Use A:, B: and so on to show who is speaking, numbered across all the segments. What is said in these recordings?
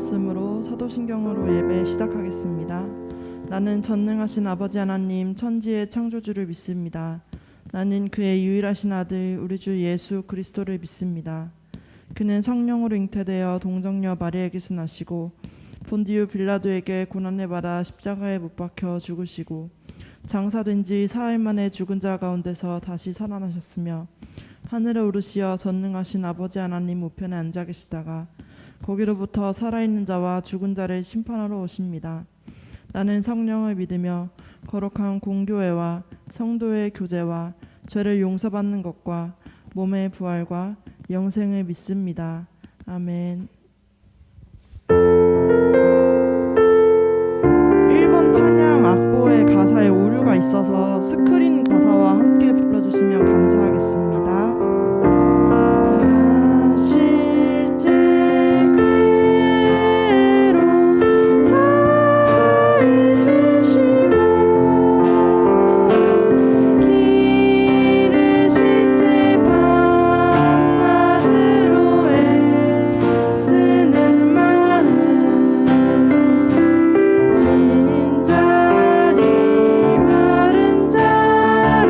A: 말씀으로 사도신경으로 예배 시작하겠습니다. 나는 전능하신 아버지 하나님 천지의 창조주를 믿습니다. 나는 그의 유일하신 아들 우리 주 예수 그리스도를 믿습니다. 그는 성령으로 잉태되어 동정녀 마리아에게서 나시고 본디오 빌라도에게 고난을 받아 십자가에 못 박혀 죽으시고 장사된 지 사흘 만에 죽은 자 가운데서 다시 살아나셨으며 하늘에 오르시어 전능하신 아버지 하나님 우편에 앉아 계시다가 거기로부터 살아있는 자와 죽은 자를 심판하러 오십니다. 나는 성령을 믿으며 거룩한 공교회와 성도의 교제와 죄를 용서받는 것과 몸의 부활과 영생을 믿습니다. 아멘. 1번 찬양 악보의 가사에 오류가 있어서 스크린 가사와 함께 불러주시면 감사하겠습니다.
B: 진자리 마른 자리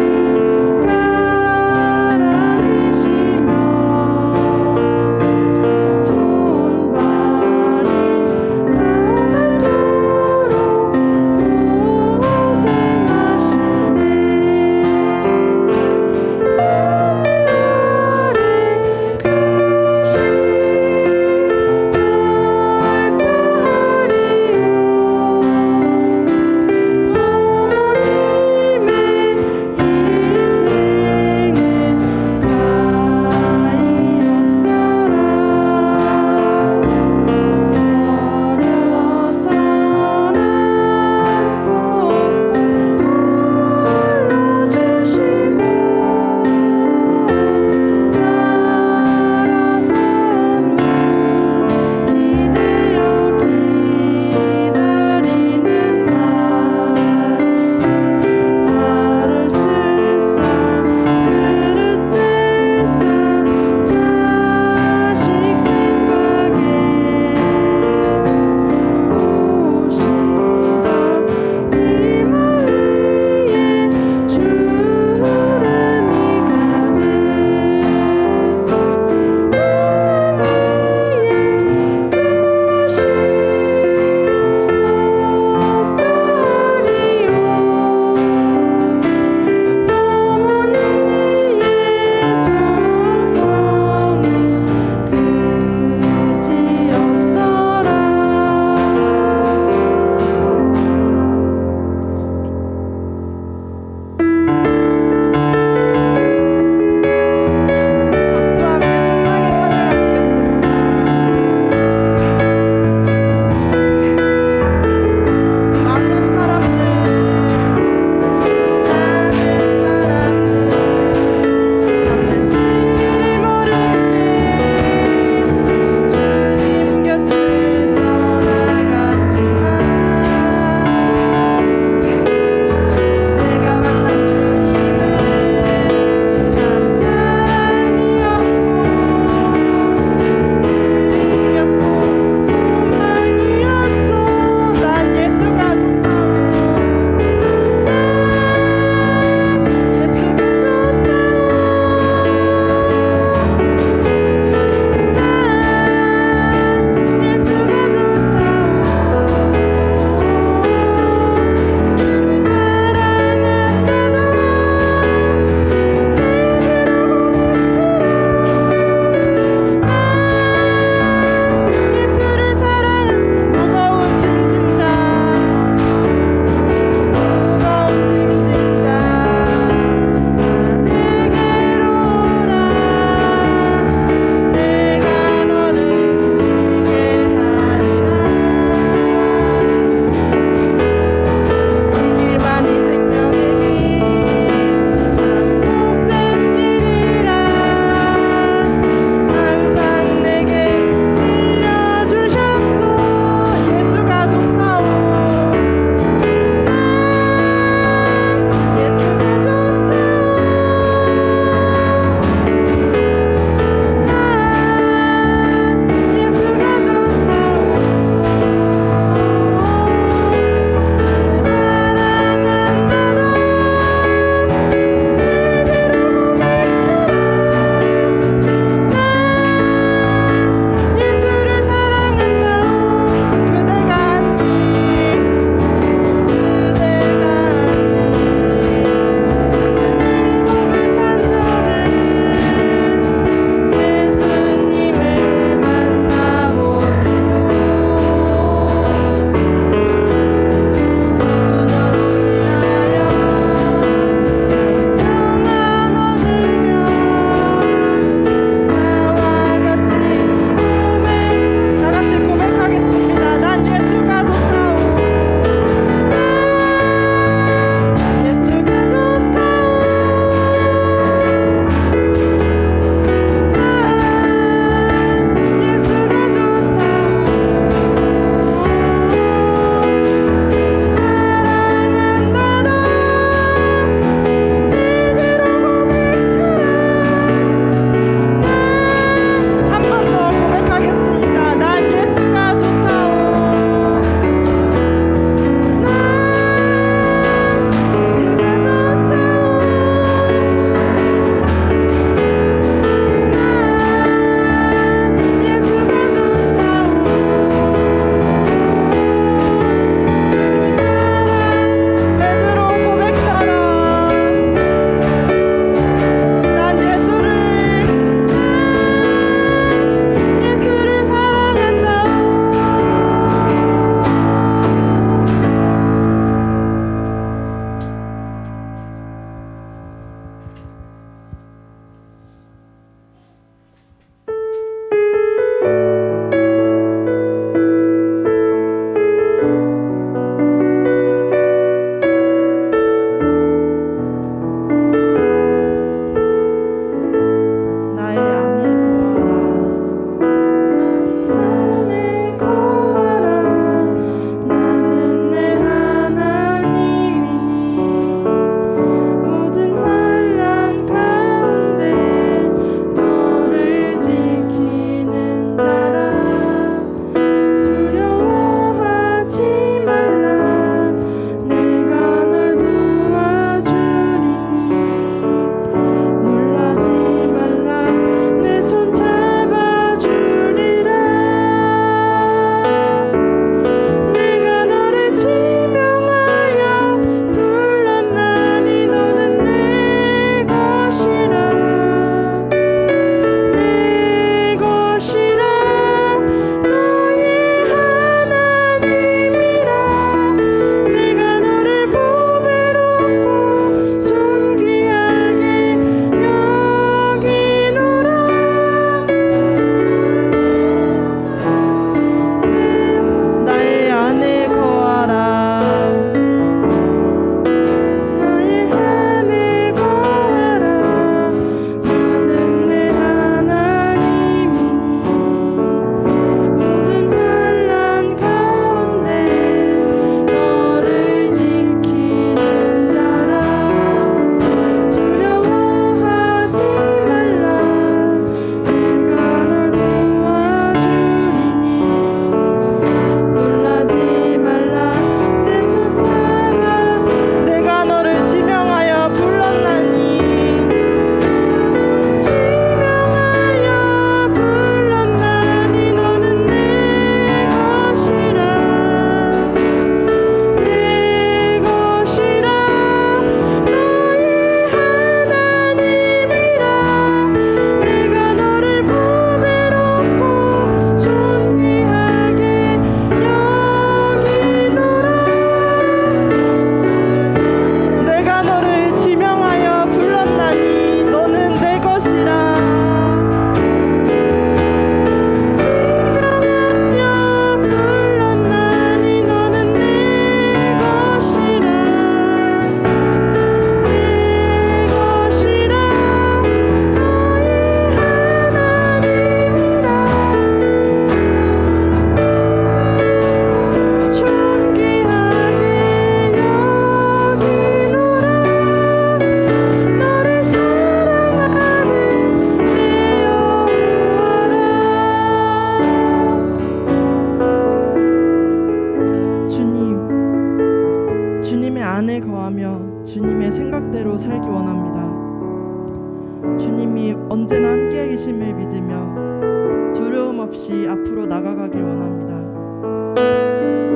A: 하나님 언제나 함께 계심을 믿으며 두려움 없이 앞으로 나아가길 원합니다.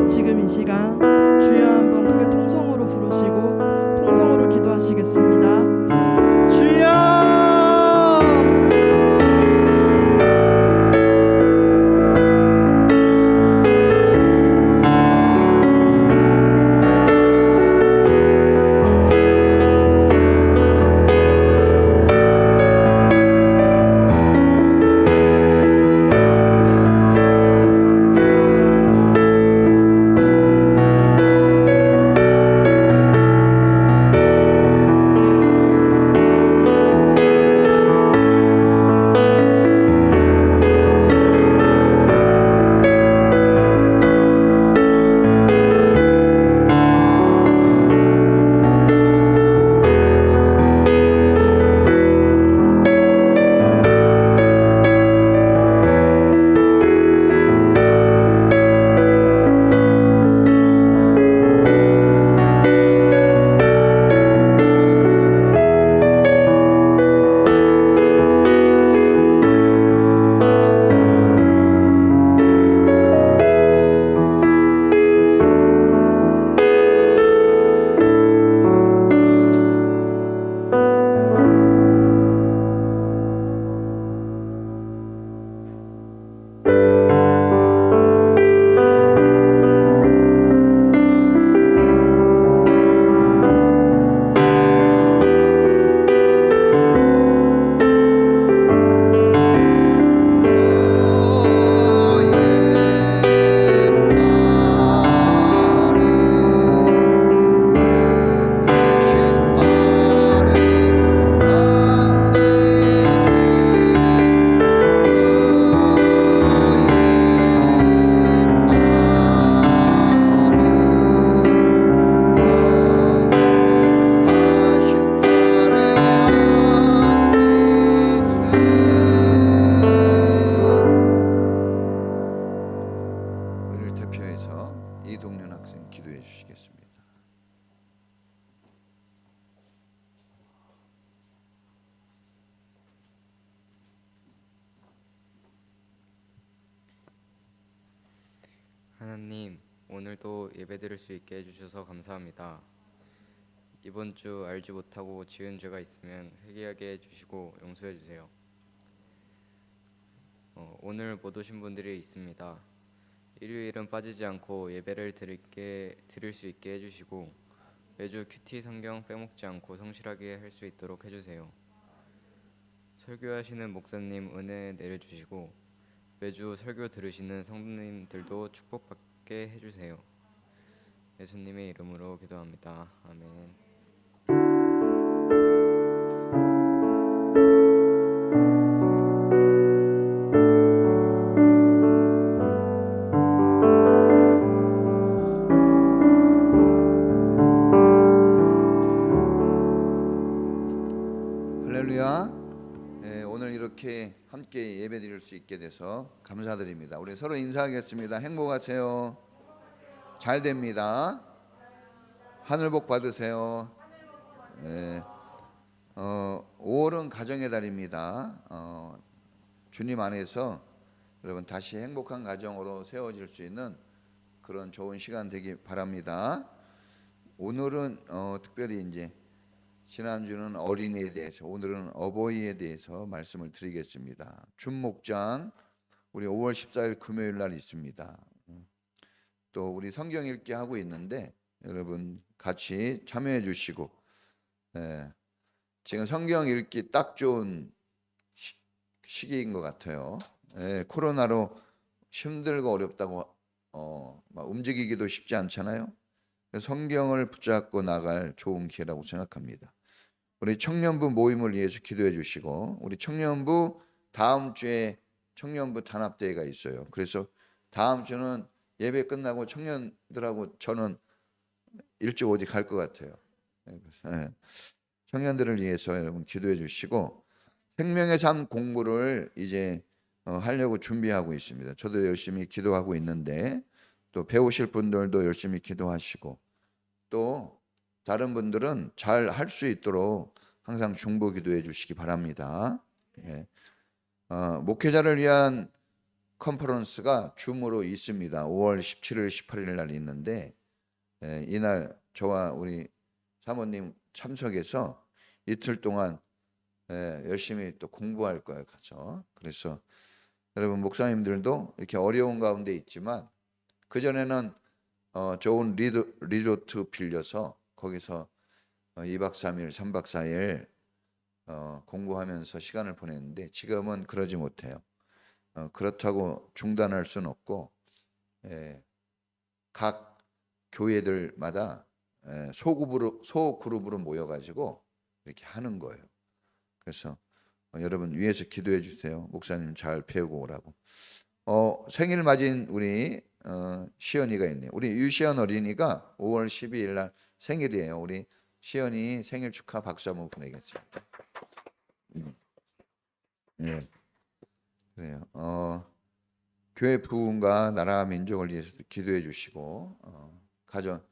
A: 지금 이 시간 주여 한번 크게 통성으로 부르시고 통성으로 기도하시겠습니다. 주여!
B: 하나님, 오늘도 예배드릴 수 있게 해주셔서 감사합니다. 이번 주 알지 못하고 지은 죄가 있으면 회개하게 해주시고 용서해 주세요. 오늘 못 오신 분들이 있습니다. 일요일은 빠지지 않고 예배를 드릴 수 있게 해주시고 매주 큐티 성경 빼먹지 않고 성실하게 할 수 있도록 해주세요. 설교하시는 목사님 은혜 내려주시고 매주 설교 들으시는 성도님들도 축복받게 해주세요. 예수님의 이름으로 기도합니다. 아멘.
C: 할렐루야. 오늘 이렇게 함께 예배드릴 수 있게 돼서 감사드립니다. 우리 서로 인사하겠습니다. 행복하세요. 잘 됩니다. 하늘 복 받으세요. 5월은 가정의 달입니다. 주님 안에서 여러분 다시 행복한 가정으로 세워질 수 있는 그런 좋은 시간 되기 바랍니다. 오늘은 특별히 이제 지난주는 어린이에 대해서, 오늘은 어버이에 대해서 말씀을 드리겠습니다. 준목장 우리 5월 14일 금요일 날 있습니다. 또 우리 성경 읽기 하고 있는데 여러분 같이 참여해 주시고, 지금 성경 읽기 딱 좋은 시기인 것 같아요. 코로나로 힘들고 어렵다고 막 움직이기도 쉽지 않잖아요. 성경을 붙잡고 나갈 좋은 기회라고 생각합니다. 우리 청년부 모임을 위해서 기도해 주시고, 우리 청년부 다음 주에 청년부 단합대회가 있어요. 그래서 다음 주는 예배 끝나고 청년들하고 저는 일찍 어디 갈 것 같아요. 청년들을 위해서 여러분 기도해 주시고, 생명의 삶 공부를 이제 하려고 준비하고 있습니다. 저도 열심히 기도하고 있는데 또 배우실 분들도 열심히 기도하시고, 또 다른 분들은 잘 할 수 있도록 항상 중보 기도해 주시기 바랍니다. 예. 목회자를 위한 컨퍼런스가 줌으로 있습니다. 5월 17일, 18일 날 있는데 이날 저와 우리 사모님 참석해서 이틀 동안 열심히 또 공부할 거예요. 가서. 그래서 여러분 목사님들도 이렇게 어려운 가운데 있지만 그전에는 좋은 리조트 빌려서 거기서 2박 3일, 3박 4일 공부하면서 시간을 보냈는데 지금은 그러지 못해요. 그렇다고 중단할 수는 없고 각 교회들마다 소그룹으로 모여가지고 이렇게 하는 거예요. 그래서 여러분 위에서 기도해 주세요. 목사님 잘 배우고 오라고. 생일 맞은 우리 시연이가 있네요. 우리 유시연 어린이가 5월 12일 날 생일이에요. 우리 시연이 생일 축하 박수 한번 보내겠습니다. 네. 그래요. 교회 부흥과 나라 민족을 위해서 기도해 주시고 가정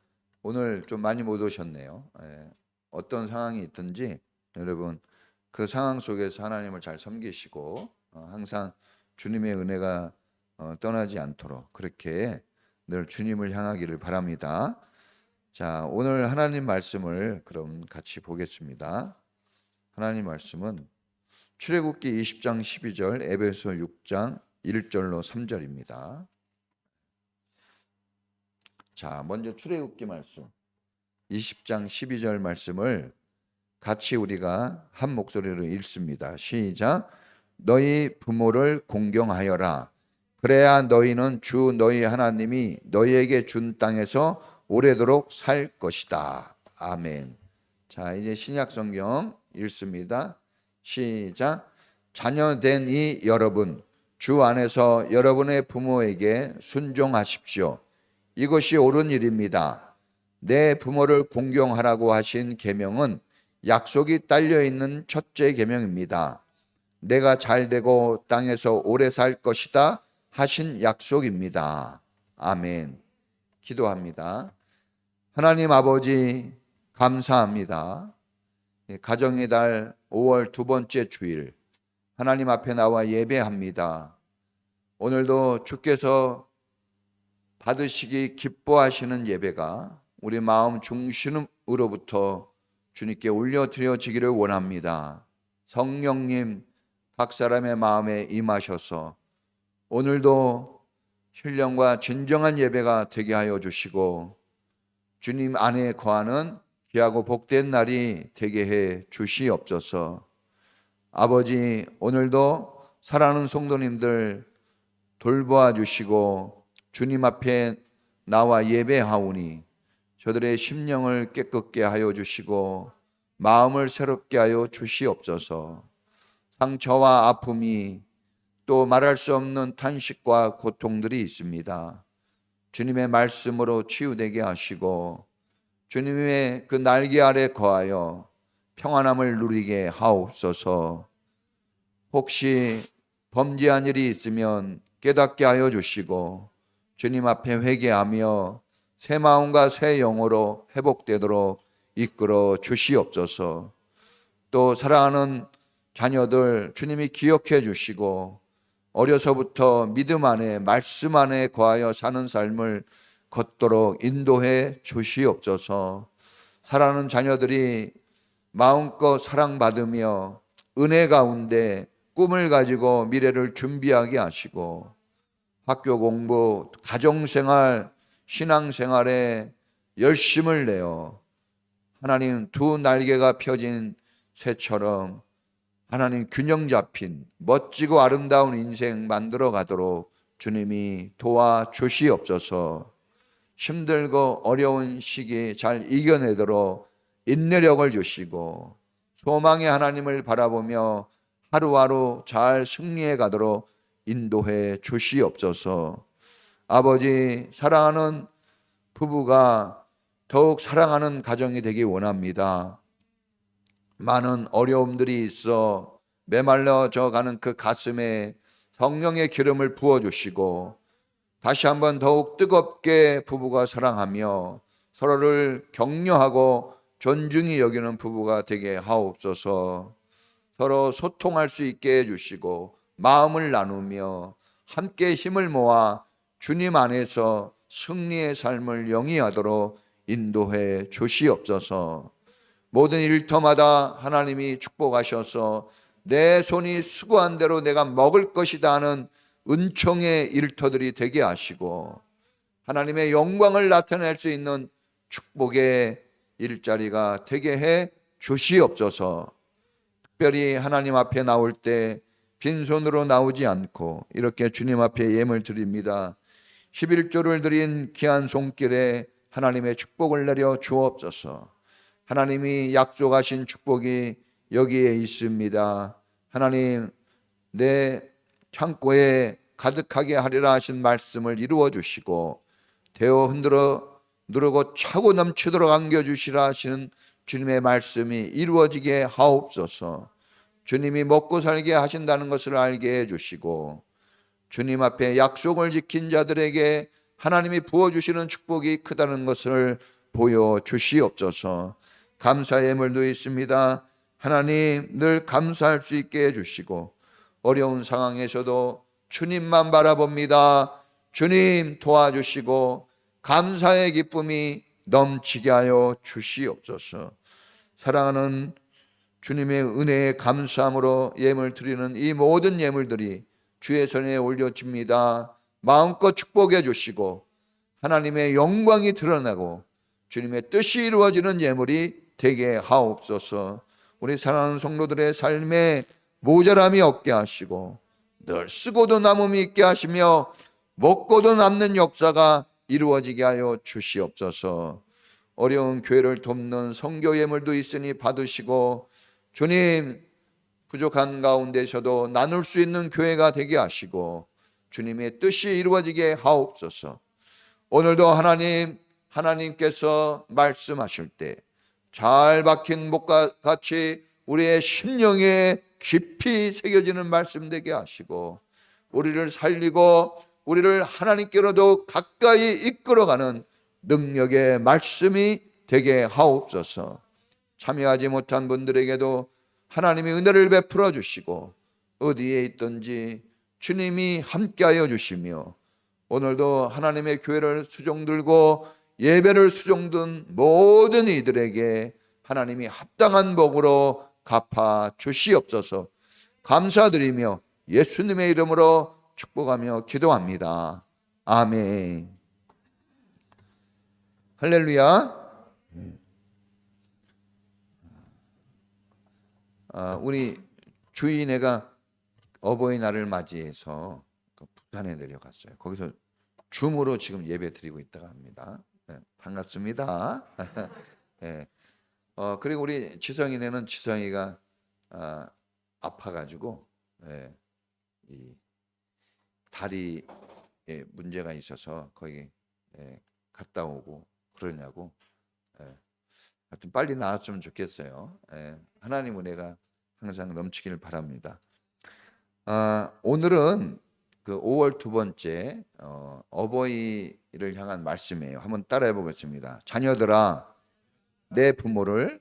C: 오늘 좀 많이 못 오셨네요. 어떤 상황이 있든지 여러분 그 상황 속에서 하나님을 잘 섬기시고 항상 주님의 은혜가 떠나지 않도록 그렇게 늘 주님을 향하기를 바랍니다. 자, 오늘 하나님 말씀을 그럼 같이 보겠습니다. 하나님 말씀은 출애굽기 20장 12절, 에베소 6장 1절로 3절입니다. 자, 먼저 출애굽기 말씀 20장 12절 말씀을 같이 우리가 한 목소리로 읽습니다. 시작. 너희 부모를 공경하여라. 그래야 너희는 주 너희 하나님이 너희에게 준 땅에서 오래도록 살 것이다. 아멘. 자, 이제 신약 성경 읽습니다. 시작. 자녀된 이 여러분, 주 안에서 여러분의 부모에게 순종하십시오. 이것이 옳은 일입니다. 내 부모를 공경하라고 하신 계명은 약속이 딸려 있는 첫째 계명입니다. 내가 잘되고 땅에서 오래 살 것이다 하신 약속입니다. 아멘. 기도합니다. 하나님 아버지 감사합니다. 가정의 달 5월 두 번째 주일 하나님 앞에 나와 예배합니다. 오늘도 주께서 받으시기 기뻐하시는 예배가 우리 마음 중심으로부터 주님께 올려드려지기를 원합니다. 성령님 각 사람의 마음에 임하셔서 오늘도 신령과 진정한 예배가 되게 하여 주시고 주님 안에 거하는 귀하고 복된 날이 되게 해 주시옵소서. 아버지 오늘도 사랑하는 성도님들 돌보아 주시고 주님 앞에 나와 예배하오니 저들의 심령을 깨끗게 하여 주시고 마음을 새롭게 하여 주시옵소서. 상처와 아픔이 또 말할 수 없는 탄식과 고통들이 있습니다. 주님의 말씀으로 치유되게 하시고 주님의 그 날개 아래 거하여 평안함을 누리게 하옵소서. 혹시 범죄한 일이 있으면 깨닫게 하여 주시고 주님 앞에 회개하며 새 마음과 새 영으로 회복되도록 이끌어 주시옵소서. 또 사랑하는 자녀들 주님이 기억해 주시고 어려서부터 믿음 안에 말씀 안에 거하여 사는 삶을 걷도록 인도해 주시옵소서. 사랑하는 자녀들이 마음껏 사랑받으며 은혜 가운데 꿈을 가지고 미래를 준비하게 하시고 학교 공부, 가정생활, 신앙생활에 열심을 내어 하나님 두 날개가 펴진 새처럼 하나님 균형 잡힌 멋지고 아름다운 인생 만들어 가도록 주님이 도와주시옵소서. 힘들고 어려운 시기 잘 이겨내도록 인내력을 주시고 소망의 하나님을 바라보며 하루하루 잘 승리해 가도록 인도해 주시옵소서. 아버지 사랑하는 부부가 더욱 사랑하는 가정이 되기 원합니다. 많은 어려움들이 있어 메말라져 가는 그 가슴에 성령의 기름을 부어주시고 다시 한번 더욱 뜨겁게 부부가 사랑하며 서로를 격려하고 존중히 여기는 부부가 되게 하옵소서. 서로 소통할 수 있게 해주시고 마음을 나누며 함께 힘을 모아 주님 안에서 승리의 삶을 영위하도록 인도해 주시옵소서. 모든 일터마다 하나님이 축복하셔서 내 손이 수고한 대로 내가 먹을 것이다 하는 은총의 일터들이 되게 하시고 하나님의 영광을 나타낼 수 있는 축복의 일자리가 되게 해 주시옵소서. 특별히 하나님 앞에 나올 때 빈손으로 나오지 않고 이렇게 주님 앞에 예물 드립니다. 11조를 드린 귀한 손길에 하나님의 축복을 내려 주옵소서. 하나님이 약속하신 축복이 여기에 있습니다. 하나님, 내 창고에 가득하게 하리라 하신 말씀을 이루어 주시고 대어 흔들어 누르고 차고 넘치도록 안겨주시라 하시는 주님의 말씀이 이루어지게 하옵소서. 주님이 먹고 살게 하신다는 것을 알게 해주시고 주님 앞에 약속을 지킨 자들에게 하나님이 부어주시는 축복이 크다는 것을 보여주시옵소서. 감사의 예물도 있습니다. 하나님 늘 감사할 수 있게 해주시고 어려운 상황에서도 주님만 바라봅니다. 주님 도와주시고 감사의 기쁨이 넘치게 하여 주시옵소서. 사랑하는 주님의 은혜에 감사함으로 예물 드리는 이 모든 예물들이 주의 손에 올려집니다. 마음껏 축복해 주시고 하나님의 영광이 드러나고 주님의 뜻이 이루어지는 예물이 되게 하옵소서. 우리 사랑하는 성도들의 삶에 모자람이 없게 하시고 늘 쓰고도 남음이 있게 하시며 먹고도 남는 역사가 이루어지게 하여 주시옵소서. 어려운 교회를 돕는 선교 예물도 있으니 받으시고 주님 부족한 가운데서도 나눌 수 있는 교회가 되게 하시고 주님의 뜻이 이루어지게 하옵소서. 오늘도 하나님께서 말씀하실 때 잘 박힌 목과 같이 우리의 심령에 깊이 새겨지는 말씀 되게 하시고 우리를 살리고 우리를 하나님께로도 가까이 이끌어가는 능력의 말씀이 되게 하옵소서. 참여하지 못한 분들에게도 하나님이 은혜를 베풀어 주시고 어디에 있든지 주님이 함께하여 주시며 오늘도 하나님의 교회를 수종들고 예배를 수종든 모든 이들에게 하나님이 합당한 복으로 갚아 주시옵소서. 감사드리며 예수님의 이름으로 축복하며 기도합니다. 아멘. 할렐루야. 우리 주인애가 어버이날을 맞이해서 부산에 내려갔어요. 거기서 줌으로 지금 예배 드리고 있다고 합니다. 네, 반갑습니다. 네. 그리고 우리 지성이네는 지성이가 아파가지고 이 다리에 문제가 있어서 거기 갔다 오고 그러냐고. 하여튼 빨리 나았으면 좋겠어요. 하나님 은혜가 항상 넘치길 바랍니다. 오늘은 그 5월 두 번째 어버이를 향한 말씀이에요. 한번 따라해 보겠습니다. 자녀들아, 내 부모를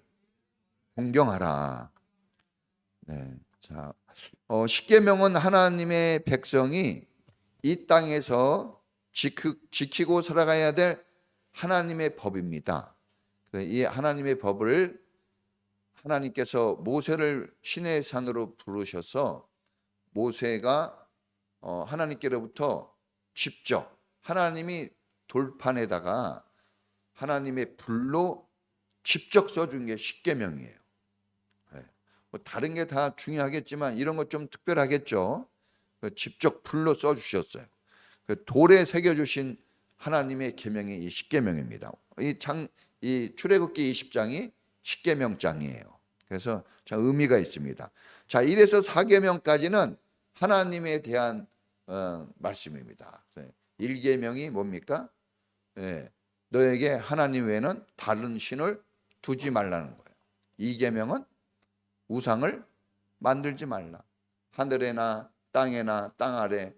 C: 공경하라. 네, 자, 십계명은 하나님의 백성이 이 땅에서 지키고 살아가야 될 하나님의 법입니다. 이 하나님의 법을 하나님께서 모세를 시내 산으로 부르셔서 모세가 하나님께로부터 직접 하나님이 돌판에다가 하나님의 불로 직접 써준 게 십계명이에요. 뭐 다른 게 다 중요하겠지만 이런 것 좀 특별하겠죠. 직접 불로 써주셨어요. 돌에 새겨주신 하나님의 계명이 이 십계명입니다. 이 출애굽기 20장이 십계명장이에요. 그래서 참 의미가 있습니다. 자, 1에서 4계명까지는 하나님에 대한 말씀입니다. 1계명이 뭡니까? 너에게 하나님 외에는 다른 신을 두지 말라는 거예요. 2계명은 우상을 만들지 말라. 하늘에나 땅에나 땅 아래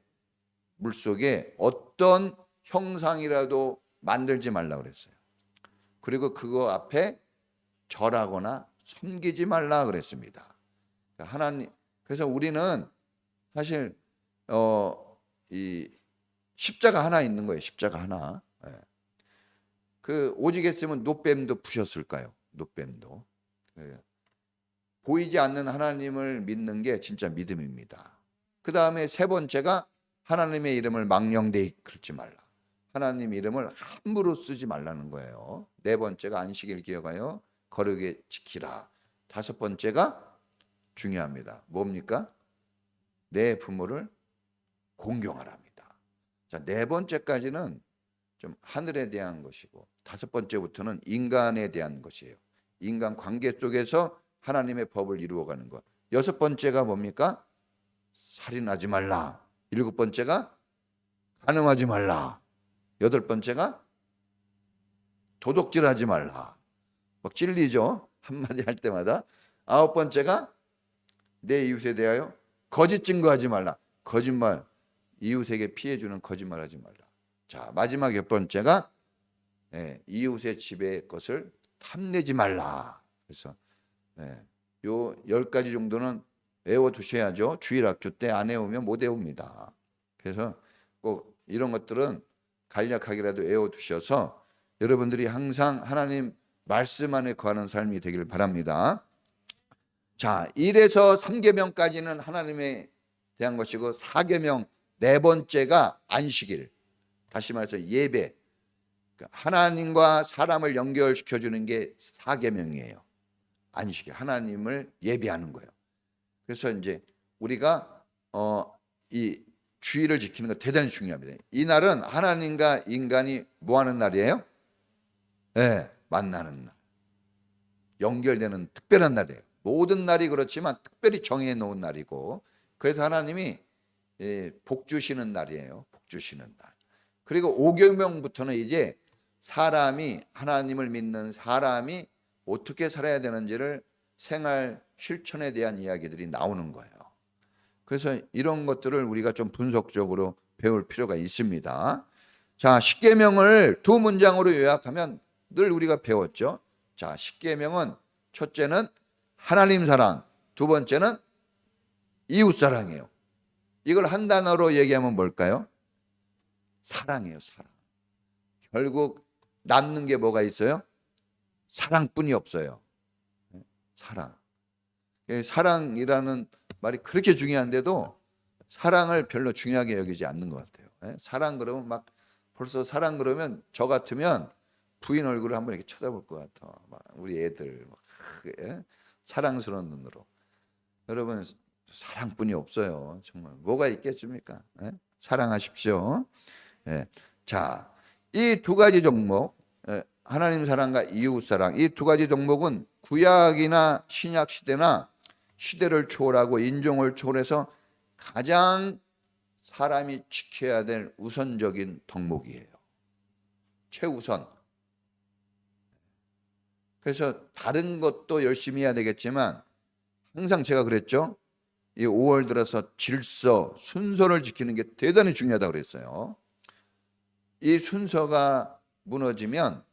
C: 물속에 어떤 형상이라도 만들지 말라 그랬어요. 그리고 그거 앞에 절하거나 섬기지 말라 그랬습니다. 그러니까 하나님, 그래서 우리는 사실 이 십자가 하나 있는 거예요. 십자가 하나. 예. 그 오직 했으면 노뱀도 부셨을까요? 노뱀도. 예. 보이지 않는 하나님을 믿는 게 진짜 믿음입니다. 그 다음에 세 번째가 하나님의 이름을 망령되이 긁지 말라. 하나님 이름을 함부로 쓰지 말라는 거예요. 네 번째가 안식일 기억하여 거룩에 지키라. 다섯 번째가 중요합니다. 뭡니까? 내 부모를 공경하랍니다. 자, 네 번째까지는 좀 하늘에 대한 것이고 다섯 번째부터는 인간에 대한 것이에요. 인간 관계 속에서 하나님의 법을 이루어가는 것. 여섯 번째가 뭡니까? 살인하지 말라. 일곱 번째가 간음하지 말라. 여덟 번째가 도둑질하지 말라. 막 찔리죠? 한마디 할 때마다. 아홉 번째가 내 이웃에 대하여 거짓 증거하지 말라. 거짓말, 이웃에게 피해 주는 거짓말하지 말라. 자, 마지막 열 번째가 이웃의 집의 것을 탐내지 말라. 그래서 요 10가지 정도는 외워 두셔야죠. 주일 학교 때 안 외우면 못 외웁니다. 그래서 꼭 이런 것들은 간략하게라도 외워 두셔서 여러분들이 항상 하나님 말씀 안에 거하는 삶이 되기를 바랍니다. 자, 1에서 3계명까지는 하나님에 대한 것이고 4계명 네 번째가 안식일. 다시 말해서 예배. 하나님과 사람을 연결시켜 주는 게 4계명이에요. 안식일. 하나님을 예배하는 거예요. 그래서 이제 우리가 이 주일을 지키는 거 대단히 중요합니다. 이 날은 하나님과 인간이 뭐 하는 날이에요? 네, 만나는 날. 연결되는 특별한 날이에요. 모든 날이 그렇지만 특별히 정해 놓은 날이고, 그래서 하나님이 복 주시는 날이에요. 복 주시는 날. 그리고 5계명부터는 이제 사람이, 하나님을 믿는 사람이 어떻게 살아야 되는지를 생활 실천에 대한 이야기들이 나오는 거예요. 그래서 이런 것들을 우리가 좀 분석적으로 배울 필요가 있습니다. 자, 10계명을 두 문장으로 요약하면 늘 우리가 배웠죠. 자, 10계명은 첫째는 하나님 사랑, 두 번째는 이웃 사랑이에요. 이걸 한 단어로 얘기하면 뭘까요? 사랑이에요, 사랑. 결국 남는 게 뭐가 있어요? 사랑뿐이 없어요. 사랑. 사랑이라는 말이 그렇게 중요한데도 사랑을 별로 중요하게 여기지 않는 것 같아요. 사랑 그러면 막 벌써 사랑 그러면 저 같으면 부인 얼굴을 한번 이렇게 쳐다볼 것 같아. 막 우리 애들 막 사랑스러운 눈으로. 여러분 사랑뿐이 없어요. 정말 뭐가 있겠습니까? 사랑하십시오. 자, 이 두 가지 종목, 하나님 사랑과 이웃 사랑, 이 두 가지 종목은 구약이나 신약 시대나 시대를 초월하고 인종을 초월해서 가장 사람이 지켜야 될 우선적인 덕목이에요. 최우선. 그래서 다른 것도 열심히 해야 되겠지만 항상 제가 그랬죠. 이 5월 들어서 질서, 순서를 지키는 게 대단히 중요하다고 그랬어요. 이 순서가 무너지면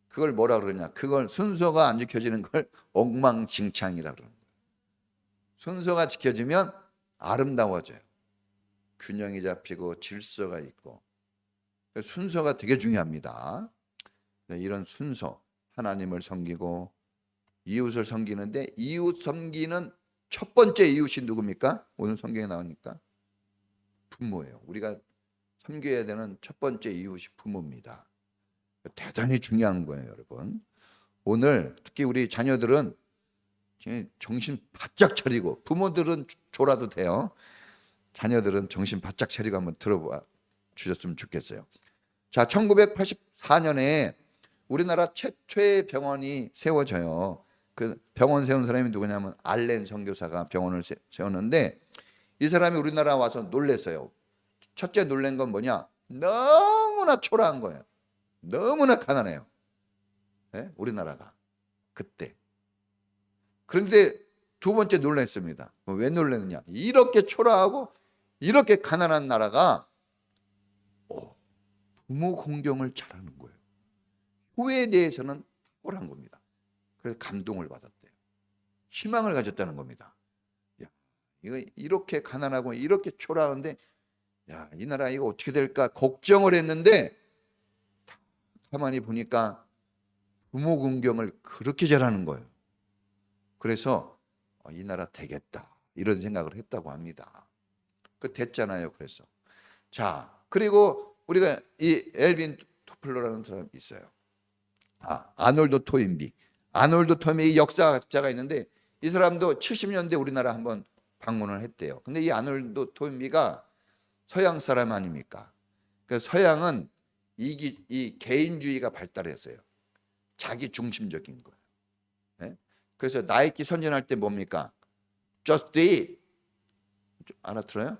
C: 그걸 뭐라 그러냐? 그걸 순서가 안 지켜지는 걸 엉망진창이라 그러는 거예요. 순서가 지켜지면 아름다워져요. 균형이 잡히고 질서가 있고. 순서가 되게 중요합니다. 이런 순서, 하나님을 섬기고 이웃을 섬기는데 이웃 섬기는 첫 번째 이웃이 누굽니까? 오늘 성경에 나오니까 부모예요. 우리가 섬겨야 되는 첫 번째 이웃이 부모입니다. 대단히 중요한 거예요, 여러분. 오늘 특히 우리 자녀들은 정신 바짝 차리고, 부모들은 졸아도 돼요. 자녀들은 정신 바짝 차리고 한번 들어봐 주셨으면 좋겠어요. 자, 1984년에 우리나라 최초의 병원이 세워져요. 그 병원 세운 사람이 누구냐면 알렌 선교사가 병원을 세웠는데, 이 사람이 우리나라 와서 놀랬어요. 첫째 놀란 건 뭐냐? 너무나 초라한 거예요. 너무나 가난해요. 우리나라가 그때. 그런데 두 번째 놀랐습니다. 왜 놀랐느냐? 이렇게 초라하고 이렇게 가난한 나라가 부모 공경을 잘하는 거예요. 후회에 대해서는 탁월한 겁니다. 그래서 감동을 받았대요. 희망을 가졌다는 겁니다. 이거 이렇게 가난하고 이렇게 초라한데 야, 이 나라 이거 어떻게 될까 걱정을 했는데 가만히 보니까 부모 공경을 그렇게 잘하는 거예요. 그래서 이 나라 되겠다 이런 생각을 했다고 합니다. 그 됐잖아요. 그래서 자, 그리고 우리가 이 엘빈 토플러라는 사람이 있어요. 아놀드 토인비. 아놀드 토인비 역사학자가 있는데 이 사람도 70년대 우리나라 한번 방문을 했대요. 근데 이 아놀드 토인비가 서양 사람 아닙니까? 그 서양은 이 개인주의가 발달했어요. 자기 중심적인 거예요. 네? 그래서 나이키 선전할 때 뭡니까? Just do it. 알아들어요?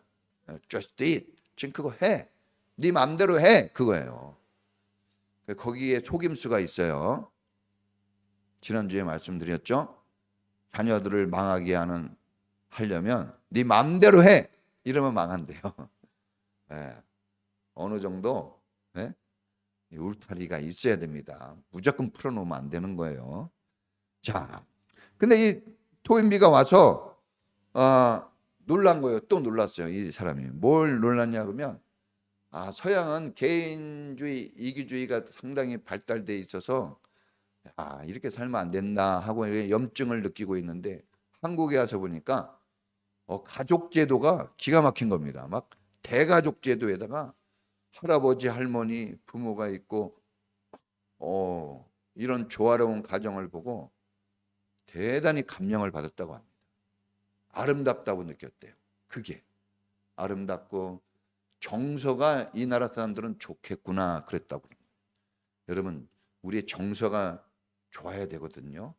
C: Just do it. 지금 그거 해. 네 마음대로 해. 그거예요. 거기에 속임수가 있어요. 지난주에 말씀드렸죠. 자녀들을 망하게 하려면 네 마음대로 해. 이러면 망한대요. 네. 어느 정도 울타리가 있어야 됩니다. 무조건 풀어놓으면 안 되는 거예요. 자, 근데 이 토인비가 와서 놀란 거예요. 또 놀랐어요. 이 사람이 뭘 놀랐냐 그러면 서양은 개인주의, 이기주의가 상당히 발달돼 있어서 이렇게 살면 안 된다 하고 염증을 느끼고 있는데 한국에 와서 보니까 가족 제도가 기가 막힌 겁니다. 막 대가족 제도에다가 할아버지, 할머니, 부모가 있고 이런 조화로운 가정을 보고 대단히 감명을 받았다고 합니다. 아름답다고 느꼈대요. 그게 아름답고 정서가 이 나라 사람들은 좋겠구나 그랬다고. 여러분 우리의 정서가 좋아야 되거든요.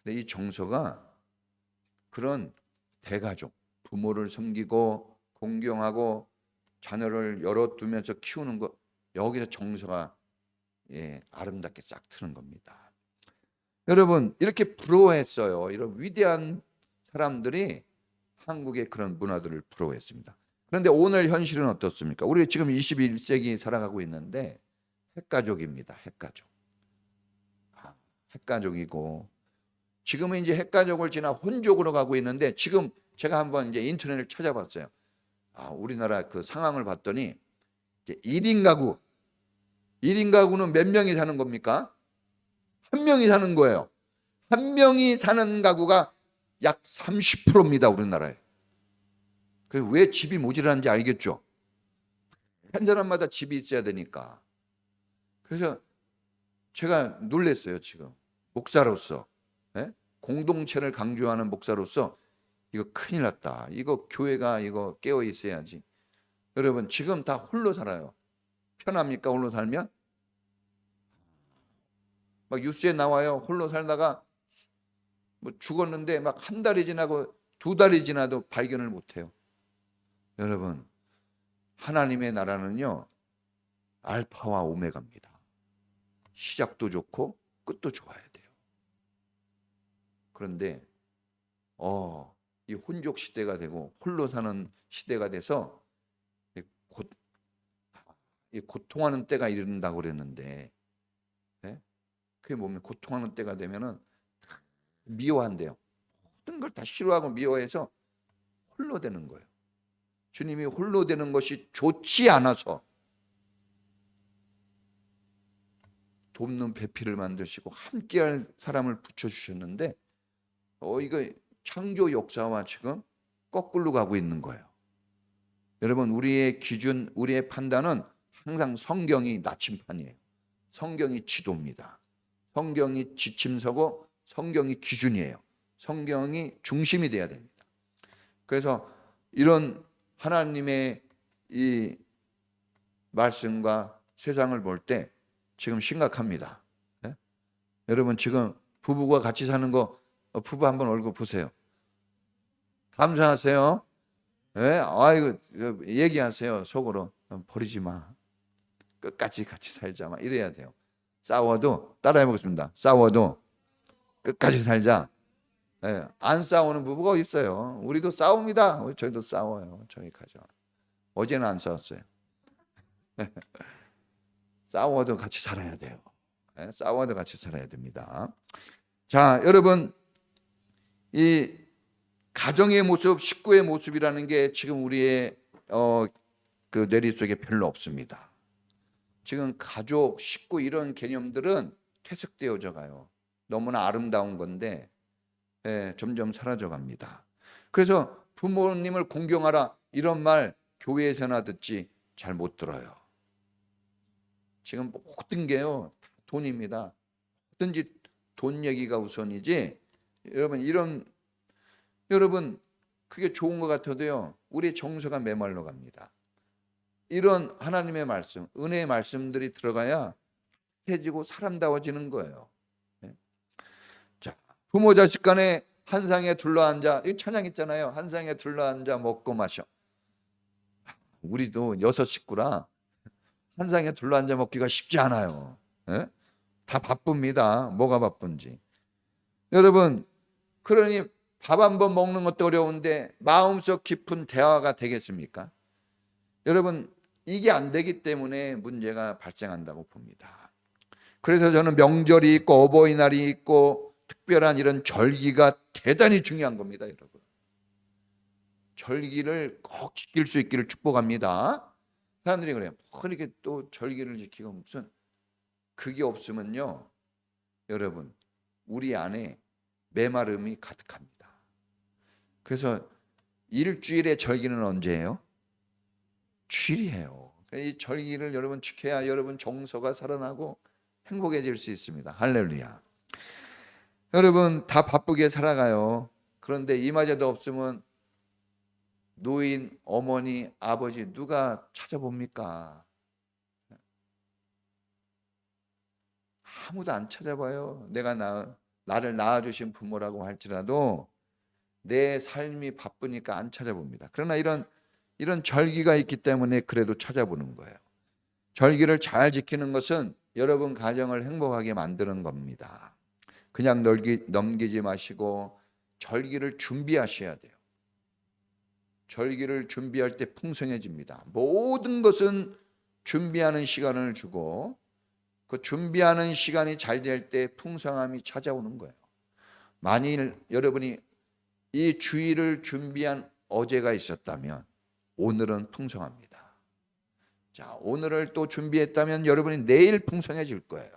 C: 근데 이 정서가 그런 대가족, 부모를 섬기고 공경하고 자녀를 열어두면서 키우는 거, 여기서 정서가 아름답게 싹 트는 겁니다. 여러분 이렇게 부러워했어요. 이런 위대한 사람들이 한국의 그런 문화들을 부러워했습니다. 그런데 오늘 현실은 어떻습니까? 우리 지금 21세기 살아가고 있는데 핵가족입니다. 핵가족. 핵가족이고 지금은 이제 핵가족을 지나 혼족으로 가고 있는데 지금 제가 한번 이제 인터넷을 찾아봤어요. 우리나라 그 상황을 봤더니 이제 1인 가구. 1인 가구는 몇 명이 사는 겁니까? 한 명이 사는 거예요. 한 명이 사는 가구가 약 30%입니다. 우리나라에. 그래서 왜 집이 모자라는지 알겠죠? 한 사람마다 집이 있어야 되니까. 그래서 제가 놀랐어요. 지금 목사로서 공동체를 강조하는 목사로서 이거 큰일 났다. 이거 교회가 이거 깨어 있어야지. 여러분 지금 다 홀로 살아요. 편합니까? 홀로 살면? 막 뉴스에 나와요. 홀로 살다가 뭐 죽었는데 막 한 달이 지나고 2달이 지나도 발견을 못해요. 여러분 하나님의 나라는요 알파와 오메가입니다. 시작도 좋고 끝도 좋아야 돼요. 그런데 이 혼족 시대가 되고 홀로 사는 시대가 돼서 고통하는 때가 이른다고 그랬는데 그게 뭡니까? 고통하는 때가 되면은 미워한대요. 모든 걸 다 싫어하고 미워해서 홀로 되는 거예요. 주님이 홀로 되는 것이 좋지 않아서 돕는 배필을 만드시고 함께할 사람을 붙여주셨는데 이거 창조 역사와 지금 거꾸로 가고 있는 거예요. 여러분 우리의 기준, 우리의 판단은 항상 성경이 나침판이에요. 성경이 지도입니다. 성경이 지침서고 성경이 기준이에요. 성경이 중심이 돼야 됩니다. 그래서 이런 하나님의 이 말씀과 세상을 볼 때 지금 심각합니다. 여러분 지금 부부가 같이 사는 거 부부 한번 얼굴 보세요. 감사하세요. 아이고 얘기하세요. 속으로 버리지 마. 끝까지 같이 살자. 막 이래야 돼요. 싸워도 따라해 보겠습니다. 싸워도 끝까지 살자. 안 싸우는 부부가 있어요. 우리도 싸웁니다. 저희도 싸워요. 저희 가정. 어제는 안 싸웠어요. 싸워도 같이 살아야 돼요. 싸워도 같이 살아야 됩니다. 자, 여러분 이 가정의 모습, 식구의 모습이라는 게 지금 우리의 그 뇌리 속에 별로 없습니다. 지금 가족, 식구 이런 개념들은 퇴색되어져 가요. 너무나 아름다운 건데 점점 사라져 갑니다. 그래서 부모님을 공경하라 이런 말 교회에서나 듣지 잘 못 들어요. 지금 모든 게요 돈입니다. 뭐든지 돈 얘기가 우선이지. 여러분 그게 좋은 것 같아도요 우리의 정서가 메말라 갑니다. 이런 하나님의 말씀, 은혜의 말씀들이 들어가야 해지고 사람다워지는 거예요. 자, 부모 자식 간에 한 상에 둘러앉아, 이 찬양 있잖아요. 한 상에 둘러앉아 먹고 마셔. 우리도 6 식구라 한 상에 둘러앉아 먹기가 쉽지 않아요. 다 바쁩니다. 뭐가 바쁜지. 여러분, 그러니 밥 한 번 먹는 것도 어려운데 마음속 깊은 대화가 되겠습니까? 여러분, 이게 안 되기 때문에 문제가 발생한다고 봅니다. 그래서 저는 명절이 있고 어버이날이 있고 특별한 이런 절기가 대단히 중요한 겁니다, 여러분. 절기를 꼭 지킬 수 있기를 축복합니다. 사람들이 그래요. 이렇게 또 절기를 지키고 무슨 그게 없으면요, 여러분, 우리 안에 메마름이 가득합니다. 그래서 일주일의 절기는 언제예요? 주일이에요. 이 절기를 여러분 지켜야 여러분 정서가 살아나고 행복해질 수 있습니다. 할렐루야. 여러분 다 바쁘게 살아가요. 그런데 이마저도 없으면 노인, 어머니, 아버지 누가 찾아봅니까? 아무도 안 찾아봐요. 나를 낳아주신 부모라고 할지라도 내 삶이 바쁘니까 안 찾아봅니다. 그러나 이런 절기가 있기 때문에 그래도 찾아보는 거예요. 절기를 잘 지키는 것은 여러분 가정을 행복하게 만드는 겁니다. 그냥 넘기지 마시고 절기를 준비하셔야 돼요. 절기를 준비할 때 풍성해집니다. 모든 것은 준비하는 시간을 주고 그 준비하는 시간이 잘 될 때 풍성함이 찾아오는 거예요. 만일 여러분이 이 주일을 준비한 어제가 있었다면 오늘은 풍성합니다. 자, 오늘을 또 준비했다면 여러분이 내일 풍성해질 거예요.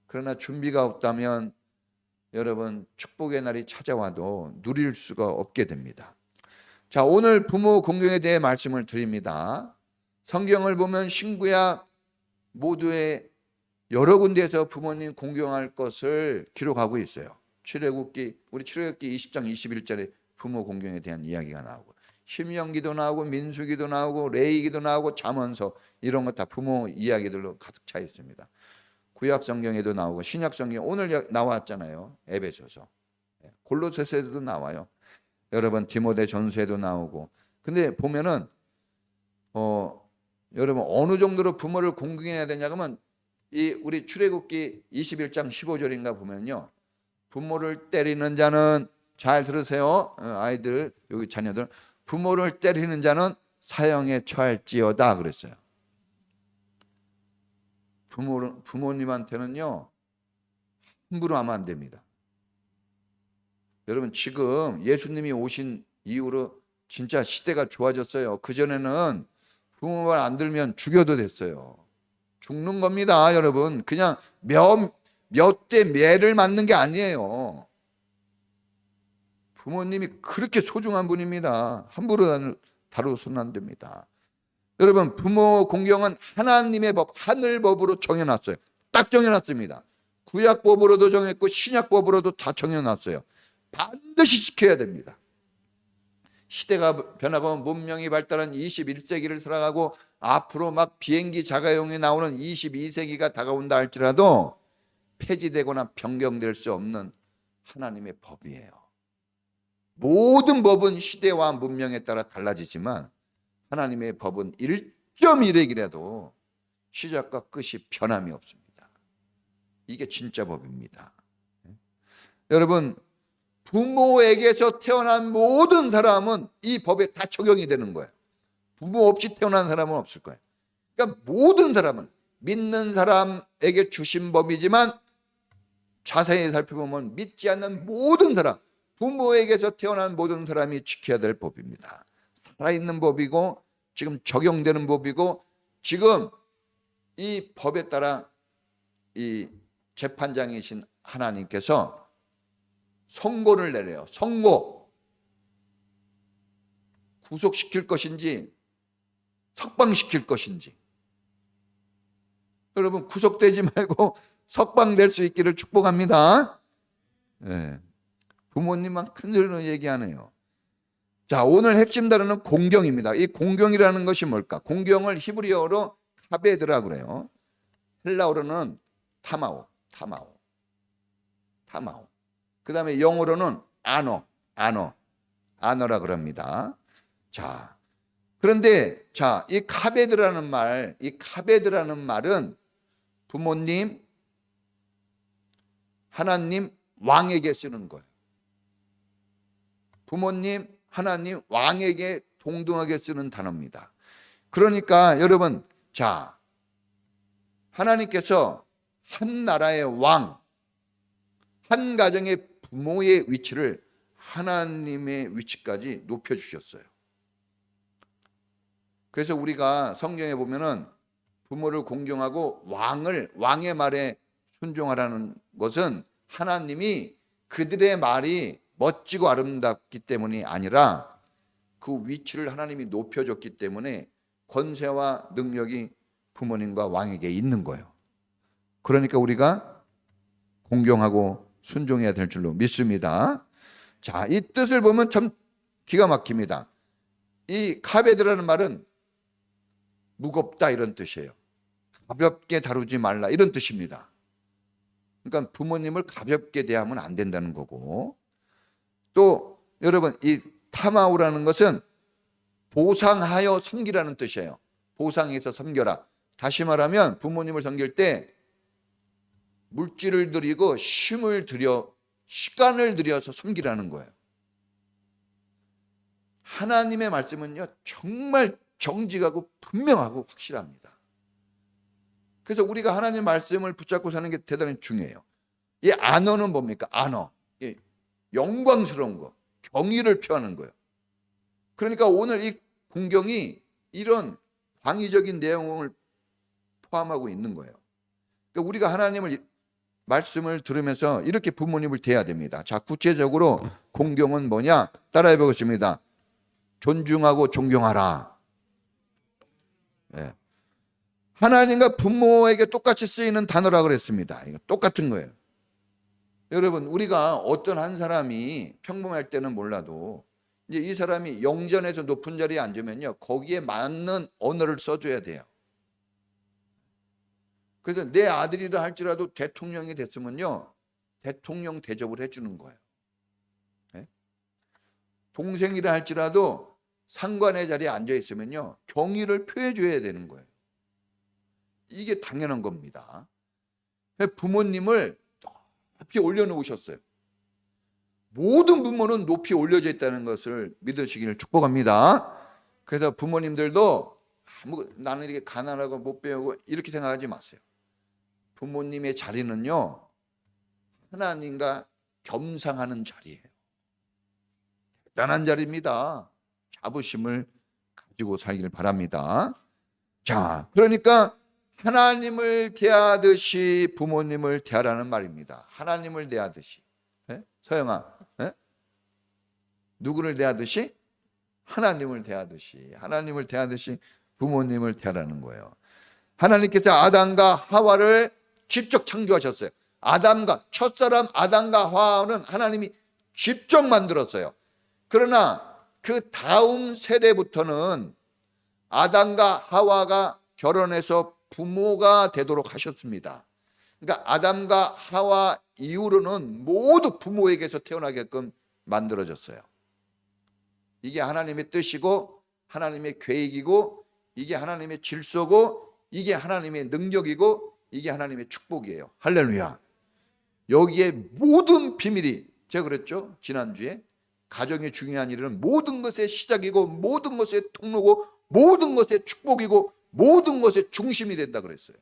C: 그러나 준비가 없다면 여러분 축복의 날이 찾아와도 누릴 수가 없게 됩니다. 자, 오늘 부모 공경에 대해 말씀을 드립니다. 성경을 보면 신구약 모두의 여러 군데에서 부모님 공경할 것을 기록하고 있어요. 우리 출애굽기 20장 21절에 부모 공경에 대한 이야기가 나오고 신명기도 나오고 민수기도 나오고 레위기도 나오고 잠언서 이런 거 다 부모 이야기들로 가득 차 있습니다. 구약 성경에도 나오고 신약 성경 오늘 나왔잖아요. 에베소서, 골로새서에도 나와요. 여러분 디모데 전서에도 나오고. 근데 보면은 여러분 어느 정도로 부모를 공경해야 되냐 그러면 우리 출애굽기 21장 15절인가 보면요. 부모를 때리는 자는 잘 들으세요. 아이들 여기 자녀들 부모를 때리는 자는 사형에 처할지어다 그랬어요. 부모님한테는요 함부로 하면 안 됩니다. 여러분 지금 예수님이 오신 이후로 진짜 시대가 좋아졌어요. 그전에는 부모 말 안 들면 죽여도 됐어요. 죽는 겁니다, 여러분. 그냥 몇 대 매를 맞는 게 아니에요. 부모님이 그렇게 소중한 분입니다. 함부로 다루서는 안 됩니다. 여러분 부모 공경은 하나님의 법, 하늘법으로 정해놨어요. 딱 정해놨습니다. 구약법으로도 정했고 신약법으로도 다 정해놨어요. 반드시 지켜야 됩니다. 시대가 변하고 문명이 발달한 21세기를 살아가고 앞으로 막 비행기 자가용이 나오는 22세기가 다가온다 할지라도 폐지되거나 변경될 수 없는 하나님의 법이에요. 모든 법은 시대와 문명에 따라 달라지지만 하나님의 법은 1.1핵이라도 시작과 끝이 변함이 없습니다. 이게 진짜 법입니다. 여러분 부모에게서 태어난 모든 사람은 이 법에 다 적용이 되는 거예요. 부모 없이 태어난 사람은 없을 거예요. 그러니까 모든 사람은 믿는 사람에게 주신 법이지만 자세히 살펴보면 믿지 않는 모든 사람, 부모에게서 태어난 모든 사람이 지켜야 될 법입니다. 살아있는 법이고 지금 적용되는 법이고 지금 이 법에 따라 이 재판장이신 하나님께서 선고를 내려요. 선고. 구속시킬 것인지 석방시킬 것인지. 여러분 구속되지 말고 석방될 수 있기를 축복합니다. 네. 부모님만 큰 소리로 얘기하네요. 자, 오늘 핵심 단어는 공경입니다. 이 공경이라는 것이 뭘까? 공경을 히브리어로 카베드라 그래요. 헬라어로는 타마오. 그 다음에 영어로는 아너라 그럽니다. 자, 그런데 자, 이 카베드라는 말은 부모님, 하나님, 왕에게 쓰는 거예요. 부모님, 하나님, 왕에게 동등하게 쓰는 단어입니다. 그러니까 여러분, 자, 하나님께서 한 나라의 왕, 한 가정의 부모의 위치를 하나님의 위치까지 높여주셨어요. 그래서 우리가 성경에 보면은 부모를 공경하고 왕의 말에 순종하라는 것은 하나님이 그들의 말이 멋지고 아름답기 때문이 아니라 그 위치를 하나님이 높여줬기 때문에 권세와 능력이 부모님과 왕에게 있는 거예요. 그러니까 우리가 공경하고 순종해야 될 줄로 믿습니다. 자, 이 뜻을 보면 참 기가 막힙니다. 이 카베드라는 말은 무겁다 이런 뜻이에요. 가볍게 다루지 말라 이런 뜻입니다. 그러니까 부모님을 가볍게 대하면 안 된다는 거고, 또 여러분 이 타마우라는 것은 보상하여 섬기라는 뜻이에요. 보상해서 섬겨라. 다시 말하면 부모님을 섬길 때 물질을 들이고 힘을 들여 시간을 들여서 섬기라는 거예요. 하나님의 말씀은요 정말 정직하고 분명하고 확실합니다. 그래서 우리가 하나님 말씀을 붙잡고 사는 게 대단히 중요해요. 이 아너는 뭡니까? 아너. 영광스러운 거, 경의를 표하는 거예요. 그러니까 오늘 이 공경이 이런 광의적인 내용을 포함하고 있는 거예요. 그러니까 우리가 하나님을 말씀을 들으면서 이렇게 부모님을 대해야 됩니다. 자, 구체적으로 공경은 뭐냐? 따라해 보겠습니다. 존중하고 존경하라. 네. 하나님과 부모에게 똑같이 쓰이는 단어라 그랬습니다. 이거 똑같은 거예요. 여러분, 우리가 어떤 한 사람이 평범할 때는 몰라도 이제 이 사람이 영전에서 높은 자리에 앉으면요, 거기에 맞는 언어를 써줘야 돼요. 그래서 내 아들이라 할지라도 대통령이 됐으면요, 대통령 대접을 해주는 거예요. 네? 동생이라 할지라도 상관의 자리에 앉아 있으면요, 경의를 표해줘야 되는 거예요. 이게 당연한 겁니다. 부모님을 높이 올려놓으셨어요. 모든 부모는 높이 올려져 있다는 것을 믿으시기를 축복합니다. 그래서 부모님들도 나는 이렇게 가난하고 못 배우고 이렇게 생각하지 마세요. 부모님의 자리는요, 하나님과 겸상하는 자리예요. 대단한 자리입니다. 자부심을 가지고 살길 바랍니다. 자, 그러니까 하나님을 대하듯이 부모님을 대하라는 말입니다. 하나님을 대하듯이. 네? 서영아, 네? 누구를 대하듯이? 하나님을 대하듯이. 하나님을 대하듯이 부모님을 대하라는 거예요. 하나님께서 아담과 하와를 직접 창조하셨어요. 첫사람 아담과 하와는 하나님이 직접 만들었어요. 그러나 그 다음 세대부터는 아담과 하와가 결혼해서 부모가 되도록 하셨습니다. 그러니까 아담과 하와 이후로는 모두 부모에게서 태어나게끔 만들어졌어요. 이게 하나님의 뜻이고 하나님의 계획이고 이게 하나님의 질서고 이게 하나님의 능력이고 이게 하나님의 축복이에요. 할렐루야. 여기에 모든 비밀이, 제가 그랬죠 지난주에, 가정이 중요한 일은 모든 것의 시작이고 모든 것의 통로고 모든 것의 축복이고 모든 것의 중심이 된다 그랬어요.